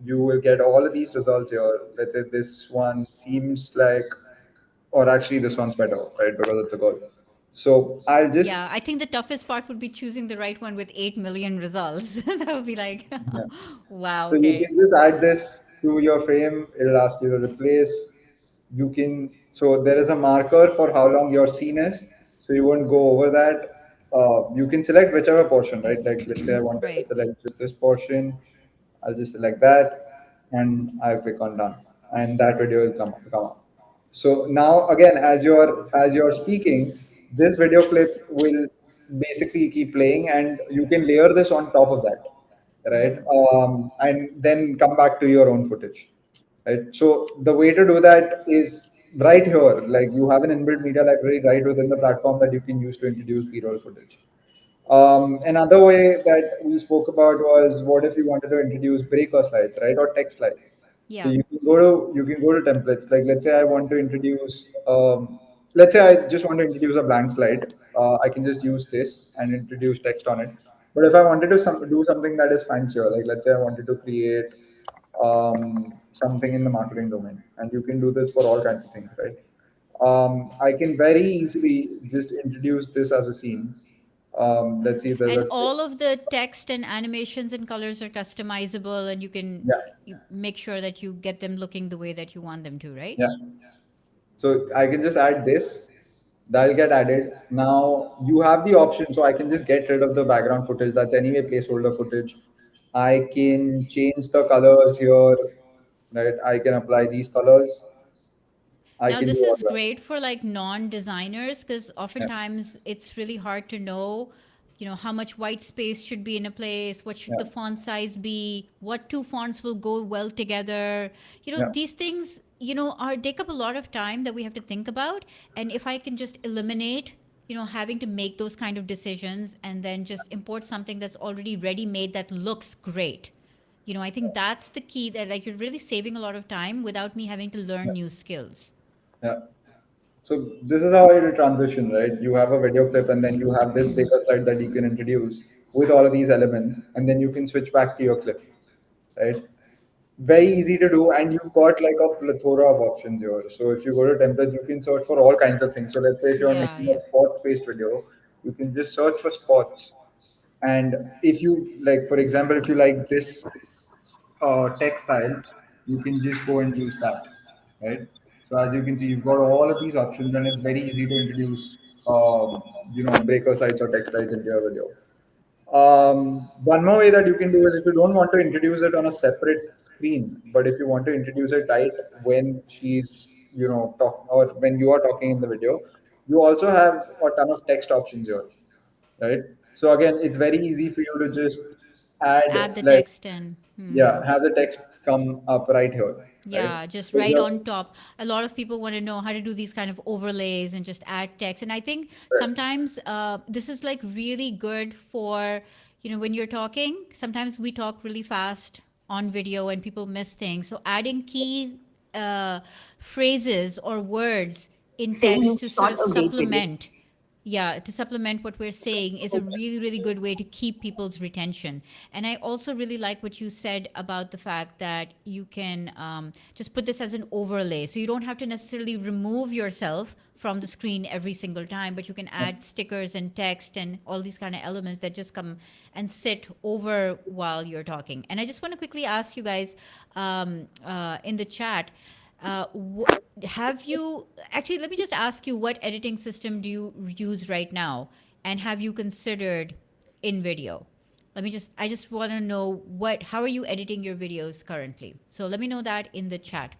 Speaker 2: You will get all of these results here. Let's say this one seems like, or actually this one's better, right? Because it's a girl. So I'll just
Speaker 1: yeah, I think the toughest part would be choosing the right one with 8 million results. That would be like,
Speaker 2: yeah.
Speaker 1: wow,
Speaker 2: So you
Speaker 1: okay.
Speaker 2: can just add this to your frame. It'll ask you to replace. So there is a marker for how long your scene is. So you won't go over that. You can select whichever portion, right? Like let's say I wanted to
Speaker 1: Right.
Speaker 2: select just this portion. I'll just select that, and I'll click on done, and that video will come up. So now again, as you're speaking, this video clip will basically keep playing, and you can layer this on top of that, right? And then come back to your own footage, right? So the way to do that is right here. Like you have an inbuilt media library right within the platform that you can use to introduce B-roll footage. Another way that we spoke about was what if you wanted to introduce breaker slides, right, or text slides. So
Speaker 1: Yeah.
Speaker 2: you can go to templates. Like let's say I want to introduce, let's say I just want to introduce a blank slide. I can just use this and introduce text on it. But if I wanted to do something that is fancier, like let's say I wanted to create something in the marketing domain, and you can do this for all kinds of things, right? I can very easily just introduce this as a scene. Let's see, there's
Speaker 1: And
Speaker 2: a
Speaker 1: all of the text and animations and colors are customizable, and you can
Speaker 2: yeah,
Speaker 1: make sure that you get them looking the way that you want them to, right?
Speaker 2: yeah. So I can just add this. That'll get added. Now you have the option, so I can just get rid of the background footage. That's anyway placeholder footage. I can change the colors here, right? I can apply these colors. I
Speaker 1: Now,
Speaker 2: can do
Speaker 1: this
Speaker 2: all
Speaker 1: is
Speaker 2: that.
Speaker 1: great for like non-designers because
Speaker 2: Yeah,
Speaker 1: oftentimes it's really hard to know, how much white space should be in a place, what should
Speaker 2: yeah,
Speaker 1: the font size be, what two fonts will go well together.
Speaker 2: yeah,
Speaker 1: These things, are take up a lot of time that we have to think about. And if I can just eliminate, having to make those kind of decisions and then just import something that's already ready made that looks great. I think that's the key that like you're really saving a lot of time without me having to learn
Speaker 2: yeah,
Speaker 1: new skills.
Speaker 2: yeah. So this is how it will transition, right? You have a video clip, and then you have this bigger slide that you can introduce with all of these elements, and then you can switch back to your clip, right? Very easy to do, and you've got like a plethora of options here. So if you go to templates, you can search for all kinds of things. So let's say if you're
Speaker 1: Yeah,
Speaker 2: making a
Speaker 1: yeah.
Speaker 2: sports-based video, you can just search for sports. And if you like, for example, if you like this textile, you can just go and use that, right? So as you can see, you've got all of these options, and it's very easy to introduce, breaker sites or textiles into your video. One more way that you can do is if you don't want to introduce it on a separate screen, but if you want to introduce it right when she's, talk or when you are talking in the video, you also have a ton of text options here, right? So again, it's very easy for you to just
Speaker 1: Add
Speaker 2: add
Speaker 1: the
Speaker 2: like
Speaker 1: text in.
Speaker 2: yeah, have the text come up right here, right?
Speaker 1: Yeah, just
Speaker 2: So
Speaker 1: right
Speaker 2: here,
Speaker 1: on top. A lot of people want to know how to do these kind of overlays and just add text. And I think
Speaker 2: right,
Speaker 1: sometimes this is like really good for, when you're talking, sometimes we talk really fast on video and people miss things. So adding key uh, phrases or words in
Speaker 3: Saying
Speaker 1: text to sort
Speaker 3: start
Speaker 1: of
Speaker 3: a great video.
Speaker 1: supplement, yeah, to supplement what we're saying is a really really good way to keep people's retention. And I also really like what you said about the fact that you can just put this as an overlay, so you don't have to necessarily remove yourself from the screen every single time, but you can
Speaker 2: yeah.
Speaker 1: add stickers and text and all these kind of elements that just come and sit over while you're talking. And I just want to quickly ask you guys in the chat, have you actually, let me just ask you, what editing system do you use right now, and have you considered InVideo? I just want to know how are you editing your videos currently? So let me know that in the chat.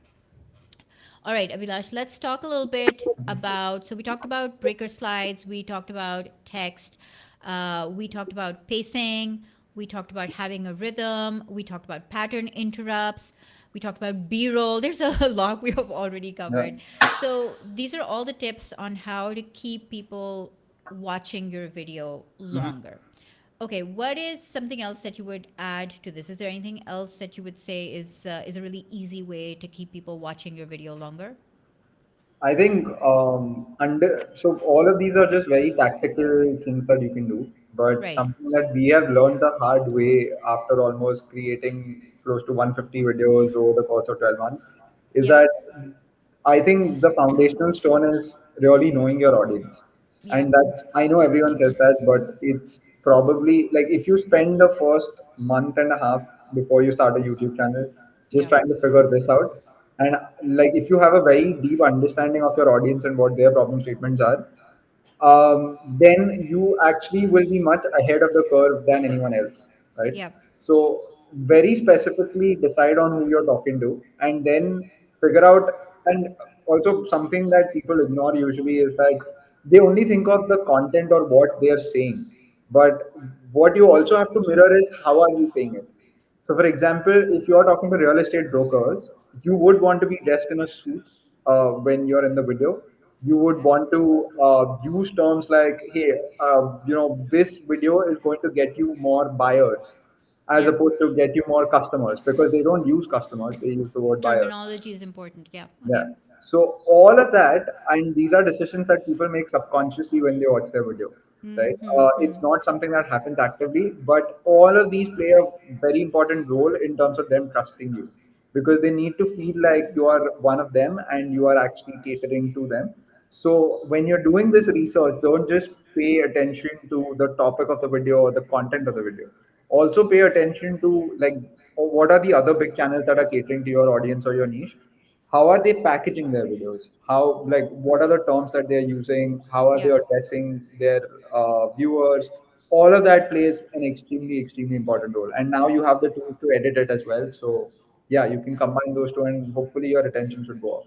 Speaker 1: All right, Abhilash, let's talk a little bit about. So we talked about breaker slides, we talked about text, we talked about pacing, we talked about having a rhythm, we talked about pattern interrupts, we talked about B-roll. There's a lot we have already
Speaker 2: Yeah.
Speaker 1: covered. So these are all the tips on how to keep people watching your video longer. Okay, what is something else that you would add to this? Is there anything else that you would say is a really easy way to keep people watching your video longer?
Speaker 2: I think under so all of these are just very tactical things that you can do, but
Speaker 1: Right.
Speaker 2: something that we have learned the hard way after almost creating close to 150 videos over the course of 12 months is
Speaker 1: Yep.
Speaker 2: that I think the foundational stone is really knowing your audience.
Speaker 1: Yep.
Speaker 2: And that's, I know everyone says that, but it's probably like if you spend the first month and a half before you start a YouTube channel just
Speaker 1: Yep.
Speaker 2: trying to figure this out, and like if you have a very deep understanding of your audience and what their problem statements are, then you actually will be much ahead of the curve than anyone else, right?
Speaker 1: Yep.
Speaker 2: So very specifically decide on who you're talking to, and then figure out. And also something that people ignore usually is that they only think of the content or what they are saying, but what you also have to mirror is how are you saying it. So, for example, if you are talking to real estate brokers, you would want to be dressed in a suit when you're in the video. You would
Speaker 1: Okay.
Speaker 2: want to use terms like, "Hey, this video is going to get you more buyers," as
Speaker 1: Yeah.
Speaker 2: opposed to get you more customers, because they don't use customers; they use the word buyers.
Speaker 1: Terminology is important. Yeah.
Speaker 2: Yeah.
Speaker 1: Okay.
Speaker 2: So all of that, and these are decisions that people make subconsciously when they watch their video, right? It's
Speaker 1: Mm-hmm.
Speaker 2: not something that happens actively, but all of these play a very important role in terms of them trusting you, because they need to feel like you are one of them and you are actually catering to them. So when you're doing this research, don't just pay attention to the topic of the video or the content of the video. Also pay attention to like what are the other big channels that are catering to your audience or your niche. How are they packaging their videos? How, like, what are the terms that they're using? How are they
Speaker 1: Yeah.
Speaker 2: addressing their viewers? All of that plays an extremely important role, and now you have the tools to edit it as well. So yeah, you can combine those two and hopefully your attention should go up.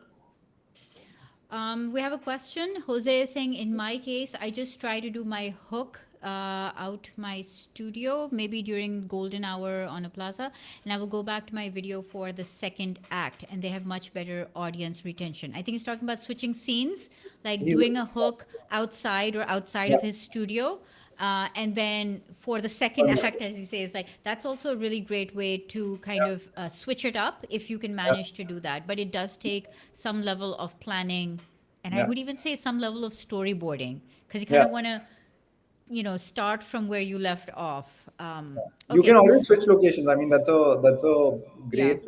Speaker 1: We have a question. Jose is saying, in my case, I just try to do my hook out my studio, maybe during golden hour on a plaza, and I will go back to my video for the second act, and they have much better audience retention. I think he's talking about switching scenes, like
Speaker 2: He's,
Speaker 1: doing a hook outside or outside
Speaker 2: yeah,
Speaker 1: of his studio. And then for the second act, as he says, like that's also a really great way to kind
Speaker 2: yeah,
Speaker 1: of switch it up if you can
Speaker 2: yeah,
Speaker 1: manage to do that. But it does take some level of planning, and I
Speaker 2: yeah,
Speaker 1: would even say some level of storyboarding, because you kind
Speaker 2: yeah.
Speaker 1: of want to, start from where you left off.
Speaker 2: You can
Speaker 1: Okay.
Speaker 2: always switch locations. I mean, that's a
Speaker 1: Yeah.
Speaker 2: great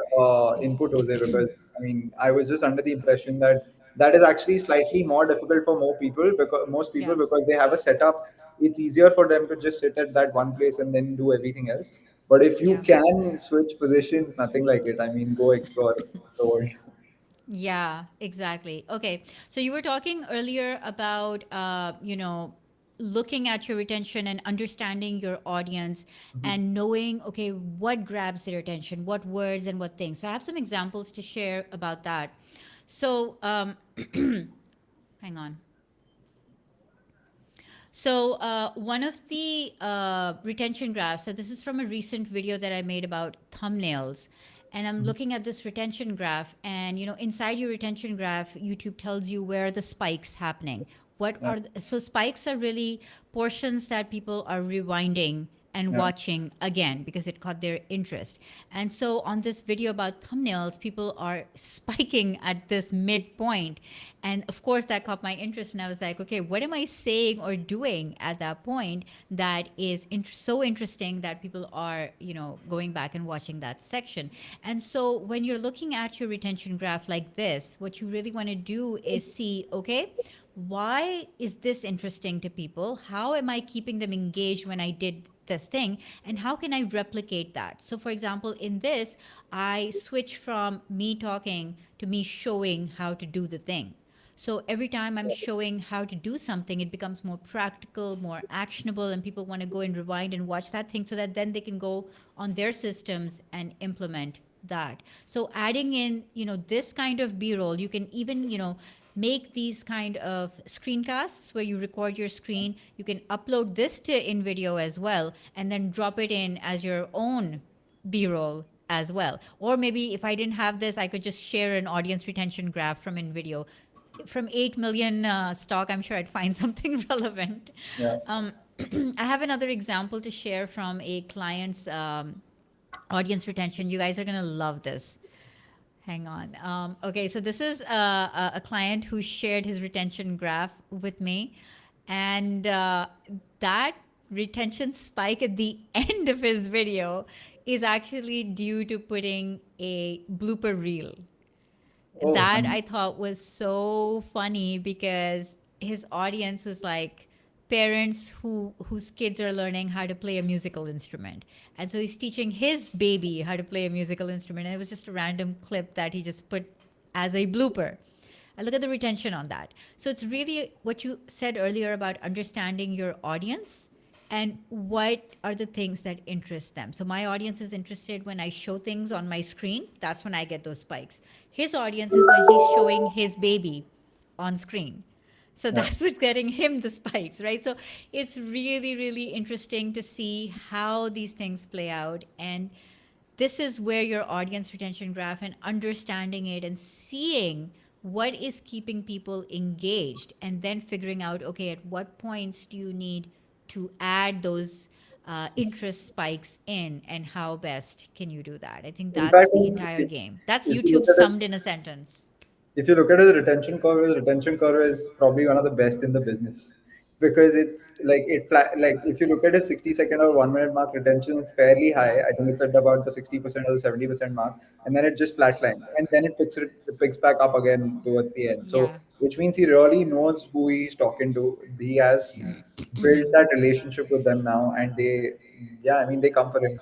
Speaker 2: input, Jose, because I mean, I was just under the impression that that is actually slightly more difficult for more people, because most people,
Speaker 1: Yeah.
Speaker 2: because they have a setup, it's easier for them to just sit at that one place and then do everything else. But if you
Speaker 1: Yeah.
Speaker 2: can switch positions, nothing like it. I mean, go explore the world.
Speaker 1: Yeah, exactly. Okay. So you were talking earlier about, looking at your retention and understanding your audience
Speaker 2: Mhm.
Speaker 1: and knowing, okay, what grabs their attention, what words and what things. So I have some examples to share about that. So, hang on. So one of the retention graphs, so this is from a recent video that I made about thumbnails. And I'm looking at this retention graph, and inside your retention graph, YouTube tells you where are the spikes happening.
Speaker 2: Yeah,
Speaker 1: So spikes are really portions that people are rewinding and
Speaker 2: yeah,
Speaker 1: watching again because it caught their interest. And so on this video about thumbnails, people are spiking at this midpoint. And of course, that caught my interest. And I was like, okay, what am I saying or doing at that point that is so interesting that people are, going back and watching that section? And so when you're looking at your retention graph like this, what you really want to do is see, okay, why is this interesting to people? How am I keeping them engaged when I did this thing? And how can I replicate that? So, for example, in this, I switch from me talking to me showing how to do the thing. So every time I'm showing how to do something, it becomes more practical, more actionable, and people want to go and rewind and watch that thing so that then they can go on their systems and implement that. So adding in, this kind of B-roll, you can even, make these kind of screencasts where you record your screen. You can upload this to InVideo as well, and then drop it in as your own B-roll as well. Or maybe if I didn't have this, I could just share an audience retention graph from InVideo. From 8 million stock, I'm sure I'd find something relevant.
Speaker 2: yeah.
Speaker 1: Um, I have another example to share from a client's audience retention. You guys are going to love this. Hang on. Okay, so this is a client who shared his retention graph with me. And that retention spike at the end of his video is actually due to putting a blooper reel.
Speaker 2: Oh,
Speaker 1: That I thought was so funny because his audience was like parents whose kids are learning how to play a musical instrument, and so he's teaching his baby how to play a musical instrument, and it was just a random clip that he just put as a blooper. And look at the retention on that. So it's really what you said earlier about understanding your audience and what are the things that interest them. So my audience is interested when I show things on my screen. That's when I get those spikes. His audience is when he's showing his baby on screen. So
Speaker 2: Yeah.
Speaker 1: that's what's getting him the spikes, right? So it's really, really interesting to see how these things play out. And this is where your audience retention graph and understanding it and seeing what is keeping people engaged, and then figuring out, okay, at what points do you need to add those interest spikes in, and how best can you do that? I think
Speaker 2: In
Speaker 1: that's
Speaker 2: fact,
Speaker 1: the entire game. That's
Speaker 2: if you
Speaker 1: YouTube
Speaker 2: look at it,
Speaker 1: summed in a sentence.
Speaker 2: if you look at his retention curve is probably one of the best in the business because it's like like if you look at his 60-second or 1 minute mark retention, it's fairly high. I think it's at about the 60% or the 70% mark, and then it just flatlines, and then it picks back up again towards the end. So
Speaker 1: Yeah.
Speaker 2: which means he really knows who he's talking to. He has built that relationship with them now, and yeah, I mean, they come for him.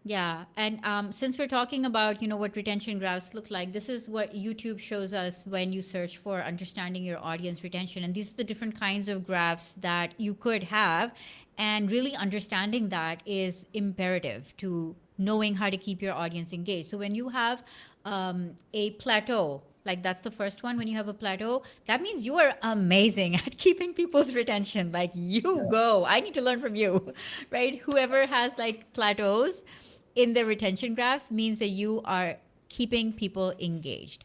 Speaker 1: Yeah, and since we're talking about what retention graphs look like, this is what YouTube shows us when you search for understanding your audience retention, and these are the different kinds of graphs that you could have, and really understanding that is imperative to knowing how to keep your audience engaged. So when you have a plateau, like that's the first one, when you have a plateau, that means you are amazing at keeping people's retention. Like, you go, I need to learn from you, right? Whoever has like plateaus in the retention graphs means that you are keeping people engaged.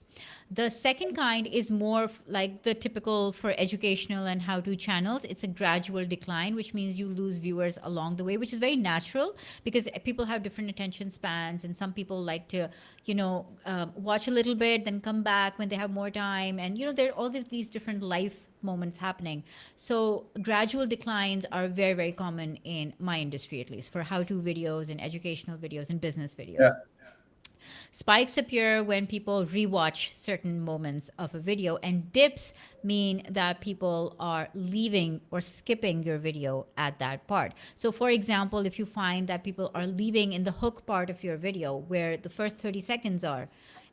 Speaker 1: The second kind is more like the typical for educational and how to channels. It's a gradual decline, which means you lose viewers along the way, which is very natural because people have different attention spans. And some people like to, watch a little bit, then come back when they have more time. And, there are all of these different life moments happening. So gradual declines are very, very common in my industry, at least for how to videos and educational videos and business
Speaker 2: Yeah.
Speaker 1: videos. Spikes appear when people rewatch certain moments of a video, and dips mean that people are leaving or skipping your video at that part. So, for example, if you find that people are leaving in the hook part of your video where the first 30 seconds are,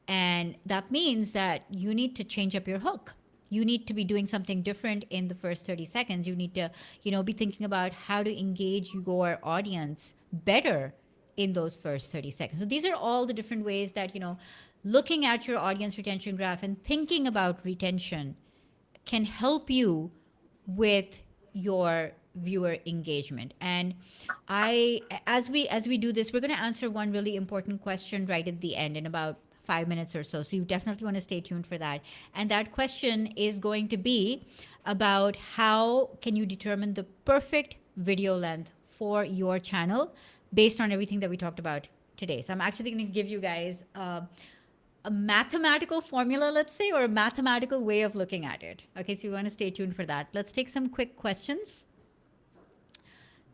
Speaker 1: and that means that you need to change up your hook. You need to be doing something different in the first 30 seconds. You need to, be thinking about how to engage your audience better in those first 30 seconds. So these are all the different ways that, looking at your audience retention graph and thinking about retention can help you with your viewer engagement. And as we do this, we're going to answer one really important question right at the end in about 5 minutes or so. So you definitely want to stay tuned for that. And that question is going to be about how can you determine the perfect video length for your channel based on everything that we talked about today. So I'm actually going to give you guys a mathematical formula, let's say, or a mathematical way of looking at it. Okay, so you want to stay tuned for that. Let's take some quick questions.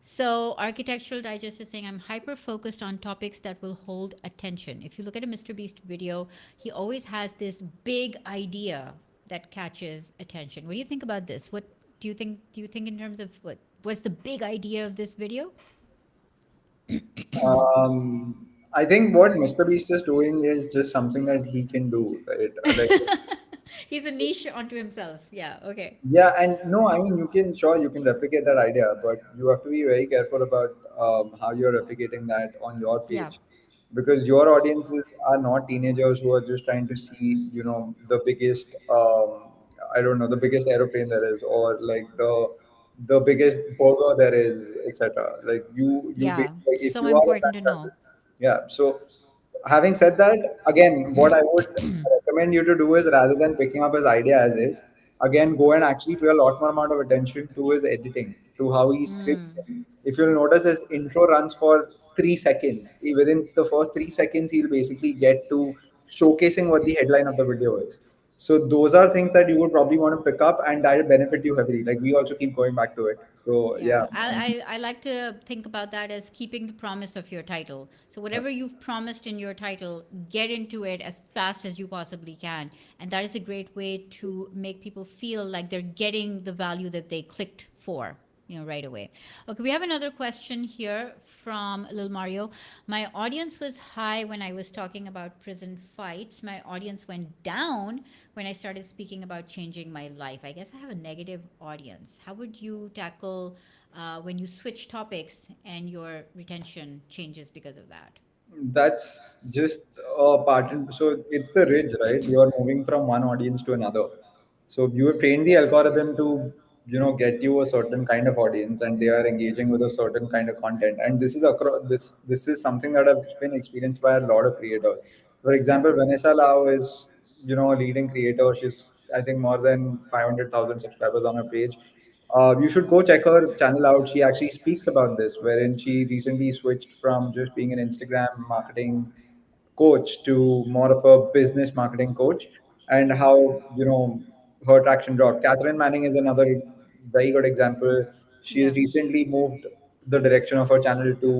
Speaker 1: So Architectural Digest is saying, I'm hyper-focused on topics that will hold attention. If you look at a Mr. Beast video, he always has this big idea that catches attention. What do you think about this? What do you think? Do you think in terms of what was the big idea of this video?
Speaker 2: I think what Mr. Beast is doing is just something that he can do, right? Like,
Speaker 1: He's a niche onto himself. Yeah, okay.
Speaker 2: yeah, and no, I mean, you can replicate that idea, but you have to be very careful about how you're replicating that on your
Speaker 1: Yeah.
Speaker 2: page, because your audiences are not teenagers who are just trying to see, the biggest, I don't know, the biggest aeroplane there is, or like the biggest burger there is, etc. Like
Speaker 1: Yeah.
Speaker 2: like if
Speaker 1: So
Speaker 2: you are a
Speaker 1: important to know.
Speaker 2: franchise, yeah. So having said that, again, what I would recommend you to do is rather than picking up his idea as is, again, go and actually pay a lot more amount of attention to his editing, to how he scripts them. If you'll notice, his intro runs for 3 seconds. Within the first 3 seconds, he'll basically get to showcasing what the headline of the video is. So those are things that you would probably want to pick up, and that will benefit you heavily. Like, we also keep going back to it. So yeah.
Speaker 1: Yeah, I like to think about that as keeping the promise of your title. So whatever you've promised in your title, get into it as fast as you possibly can. And that is a great way to make people feel like they're getting the value that they clicked for. right away. Okay, we have another question here from Lil Mario. My audience was high when I was talking about prison fights. My audience went down when I started speaking about changing my life. I guess I have a negative audience. How would you tackle when you switch topics and your retention changes because of that?
Speaker 2: That's just a pattern. So it's the ridge, right? You are moving from one audience to another. So you have trained the algorithm to, get you a certain kind of audience, and they are engaging with a certain kind of content. And this is across this is something that have been experienced by a lot of creators. For
Speaker 1: Yeah.
Speaker 2: example, Vanessa Lau is, a leading creator. She's, I think, more than 500,000 subscribers on her page. You should go check her channel out. She actually speaks about this, wherein she recently switched from just being an Instagram marketing coach to more of a business marketing coach, and
Speaker 1: Yeah.
Speaker 2: how her traction dropped. Catherine Manning is another very good example. She's
Speaker 1: Yeah.
Speaker 2: recently moved the direction of her channel to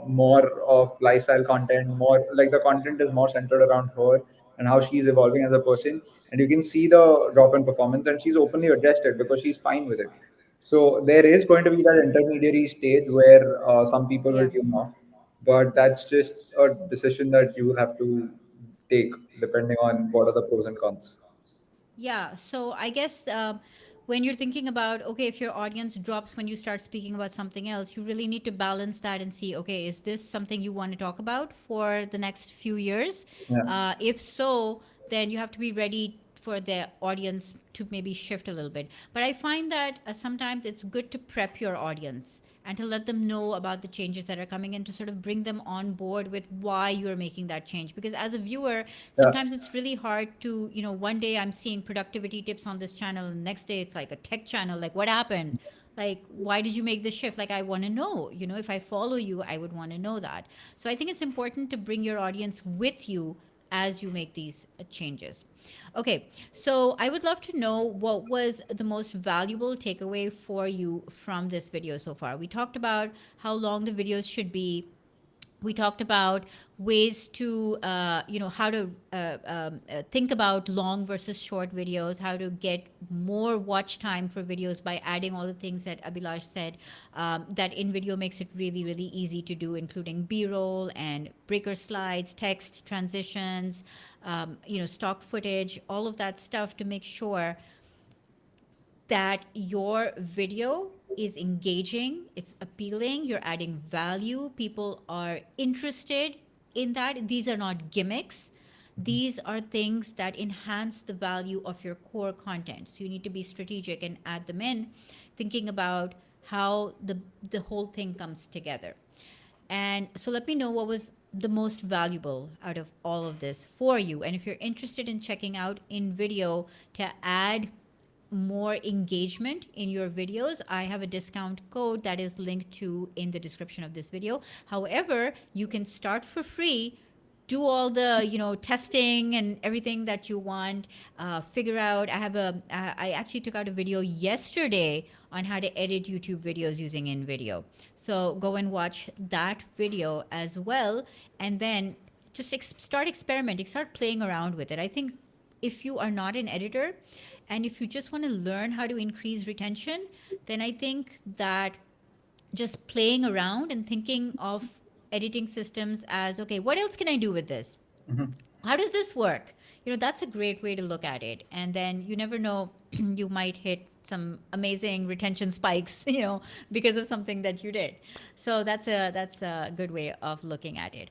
Speaker 2: more of lifestyle content. More like the content is more centered around her and how she's evolving as a person. And you can see the drop in performance, and she's openly addressed it because she's fine with it. So there is going to be that intermediary stage where some people will
Speaker 1: Yeah.
Speaker 2: tune off, but that's just a decision that you will have to take depending on what are the pros and cons.
Speaker 1: Yeah. So I guess when you're thinking about, okay, if your audience drops when you start speaking about something else, you really need to balance that and see, okay, is this something you want to talk about for the next few years?
Speaker 2: Yeah.
Speaker 1: If so, then you have to be ready for the audience to maybe shift a little bit. But I find that sometimes it's good to prep your audience and to let them know about the changes that are coming in, to sort of bring them on board with why you're making that change. Because as a viewer,
Speaker 2: Yeah.
Speaker 1: sometimes it's really hard to, one day I'm seeing productivity tips on this channel, and the next day it's like a tech channel. Like, what happened? Like, why did you make the shift? Like, I want to know. If I follow you, I would want to know that. So I think it's important to bring your audience with you as you make these changes. Okay, so I would love to know what was the most valuable takeaway for you from this video so far. We talked about how long the videos should be. We talked about ways to, how to think about long versus short videos, how to get more watch time for videos by adding all the things that Abhilash said, that InVideo makes it really, really easy to do, including B-roll and breaker slides, text transitions, stock footage, all of that stuff to make sure that your video is engaging, it's appealing, you're adding value, people are interested in that. These are not gimmicks. These are things that enhance the value of your core content. So you need to be strategic and add them in, thinking about how the whole thing comes together. And so let me know what was the most valuable out of all of this for you. And if you're interested in checking out InVideo to add more engagement in your videos, I have a discount code that is linked to in the description of this video. However, you can start for free, do all the testing and everything that you want, figure out. I actually took out a video yesterday on how to edit YouTube videos using InVideo, so go and watch that video as well, and then just start experimenting, start playing around with it. I think if you are not an editor and if you just want to learn how to increase retention, then I think that just playing around and thinking of editing systems as, okay, what else can I do with this?
Speaker 2: Mhm.
Speaker 1: How does this work? That's a great way to look at it. And then you never know, you might hit some amazing retention spikes, because of something that you did. So that's a good way of looking at it.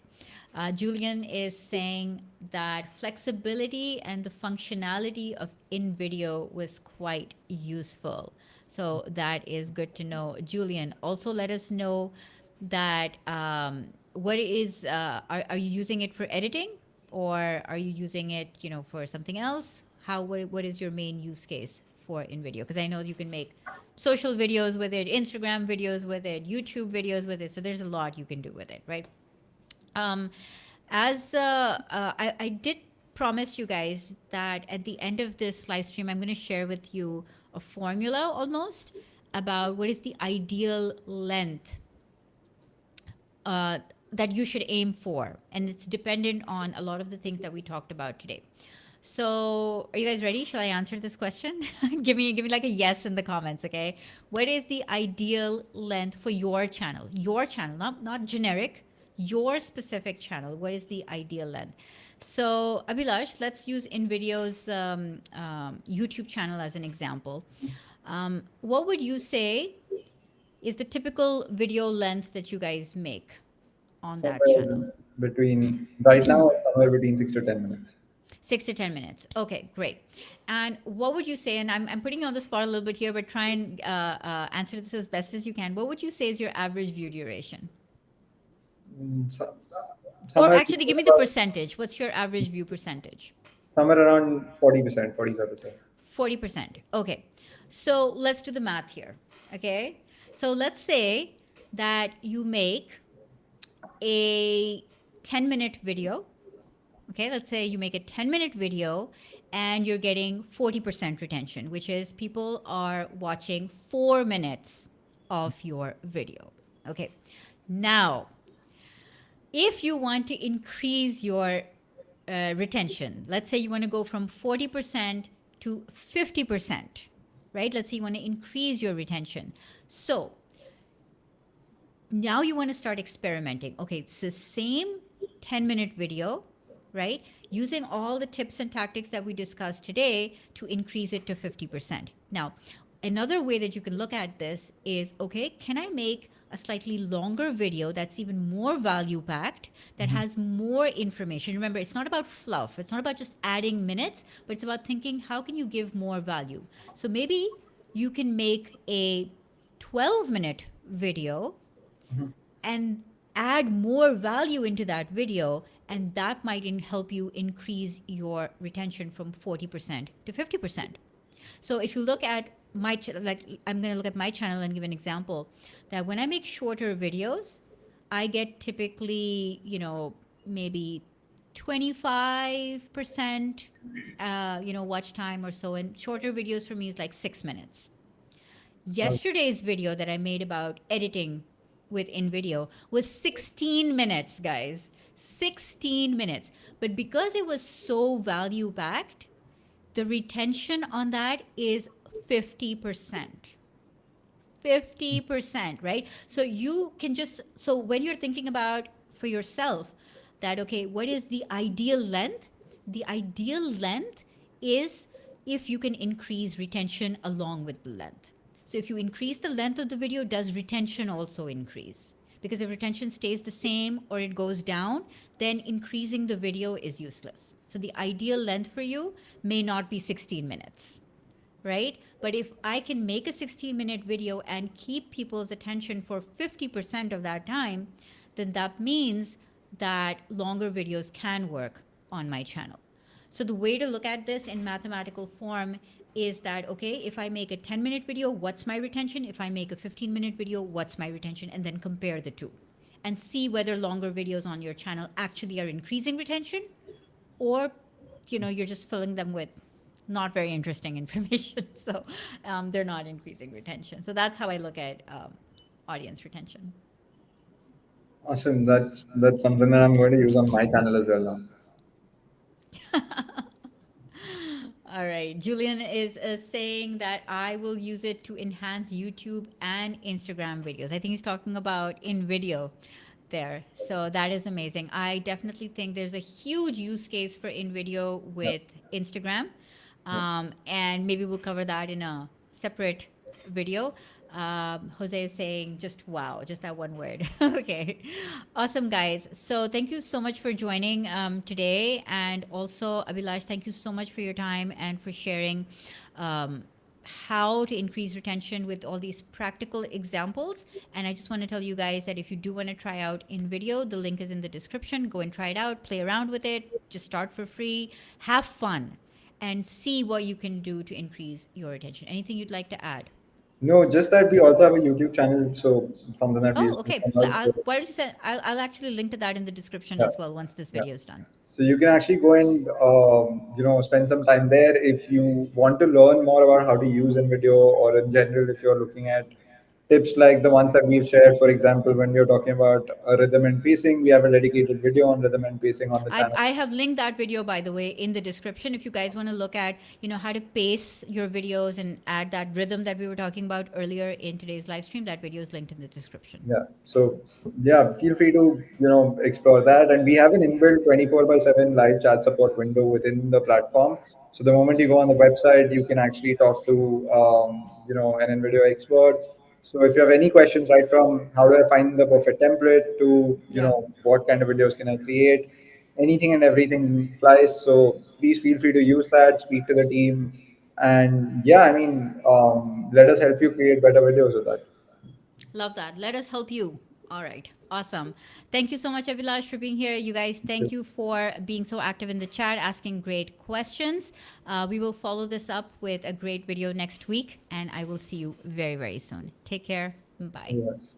Speaker 1: Julian is saying that flexibility and the functionality of InVideo was quite useful. So that is good to know. Julian, also let us know that what is, are you using it for editing, or are you using it, for something else? What is your main use case for InVideo? Because I know you can make social videos with it, Instagram videos with it, YouTube videos with it. So there's a lot you can do with it, right? Um, as I did promise you guys that at the end of this live stream, I'm going to share with you a formula almost about what is the ideal length that you should aim for. And it's dependent on a lot of the things that we talked about today. So, are you guys ready? Shall I answer this question? Give me like a yes in the comments, okay? What is the ideal length for your channel? Your channel, not generic, your specific channel. What is the ideal length? So, Abhilash, let's use InVideo's YouTube channel as an example. What would you say is the typical video length that you guys make on that channel?
Speaker 2: Somewhere between right now, somewhere between 6 to 10 minutes.
Speaker 1: 6 to 10 minutes. Okay, great. And what would you say? And I'm putting you on the spot a little bit here, but try and answer this as best as you can. What would you say is your average view duration?
Speaker 2: So,
Speaker 1: Or
Speaker 2: somewhere
Speaker 1: actually, give me the percentage. What's your average view percentage?
Speaker 2: somewhere around 40%, 45%.
Speaker 1: 40%. Okay. So let's do the math here. Okay. So let's say that you make a 10-minute video. Okay, let's say you make a 10-minute video and you're getting 40% retention, which is people are watching 4 minutes of your video. Okay, now, if you want to increase your retention, let's say you want to go from 40% to 50%, right? Let's say you want to increase your retention. So now you want to start experimenting. Okay, it's the same 10-minute video, right? Using all the tips and tactics that we discussed today to increase it to 50%. Now, another way that you can look at this is, okay, can I make a slightly longer video that's even more value packed, that has more information? Remember, it's not about fluff. It's not about just adding minutes, but it's about thinking, how can you give more value? So maybe you can make a 12-minute video and add more value into that video, and that might help you increase your retention from 40% to 50%. So if you look at my like, I'm going to look at my channel and give an example that when I make shorter videos, I get typically, maybe 25% watch time or so, and shorter videos for me is like 6 minutes. Yesterday's video that I made about editing with InVideo was 16 minutes, guys. 16 minutes. But because it was so value packed, the retention on that is 50%. 50%, right? So you can so when you're thinking about for yourself that, okay, what is the ideal length? The ideal length is if you can increase retention along with the length. So if you increase the length of the video, does retention also increase? Because if retention stays the same or it goes down, then increasing the video is useless. So the ideal length for you may not be 16 minutes, right? But if I can make a 16-minute video and keep people's attention for 50% of that time, then that means that longer videos can work on my channel. So the way to look at this in mathematical form is that, okay, if I make a 10-minute video, what's my retention? If I make a 15-minute video, what's my retention? And then compare the two and see whether longer videos on your channel actually are increasing retention, or, you're just filling them with not very interesting information. So they're not increasing retention. So that's how I look at audience retention.
Speaker 2: Awesome. That's something that I'm going to use on my channel as well now.
Speaker 1: All right. Julian is saying that I will use it to enhance YouTube and Instagram videos. I think he's talking about InVideo there. So that is amazing. I definitely think there's a huge use case for InVideo with Instagram. And maybe we'll cover that in a separate video. Jose is saying just wow, just that one word. Okay. Awesome, guys. So thank you so much for joining today. And also, Abhilash, thank you so much for your time and for sharing how to increase retention with all these practical examples. And I just want to tell you guys that if you do want to try out InVideo, the link is in the description. Go and try it out, play around with it, just start for free, have fun, and see what you can do to increase your retention. Anything you'd like to add?
Speaker 2: No, just that we also have a YouTube channel, so something that we
Speaker 1: Oh,
Speaker 2: used to
Speaker 1: okay.
Speaker 2: come out, so,
Speaker 1: Why don't you send? I'll actually link to that in the description
Speaker 2: yeah,
Speaker 1: as well once this
Speaker 2: yeah.
Speaker 1: video is done.
Speaker 2: So you can actually go and spend some time there if you want to learn more about how to use InVideo, or in general if you're looking at tips like the ones that we've shared. For example, when we are talking about rhythm and pacing, we have a dedicated video on rhythm and pacing on the channel.
Speaker 1: I have linked that video, by the way, in the description. If you guys want to look at, how to pace your videos and add that rhythm that we were talking about earlier in today's live stream, that video is linked in the description.
Speaker 2: Yeah. So yeah, feel free to explore that. And we have an inbuilt 24/7 live chat support window within the platform. So the moment you go on the website, you can actually talk to an InVideo expert. So if you have any questions, right from how do I find the perfect template to
Speaker 1: Yeah.
Speaker 2: what kind of videos can I create, anything and everything flies. So please feel free to use that. Speak to the team, and yeah, I mean, let us help you create better videos with that.
Speaker 1: Love that. Let us help you. All right. Awesome. Thank you so much, Abhilash, for being here. You guys, thank you for being so active in the chat, asking great questions. We will follow this up with a great video next week, and I will see you very, very soon. Take care. Bye.
Speaker 2: Yes.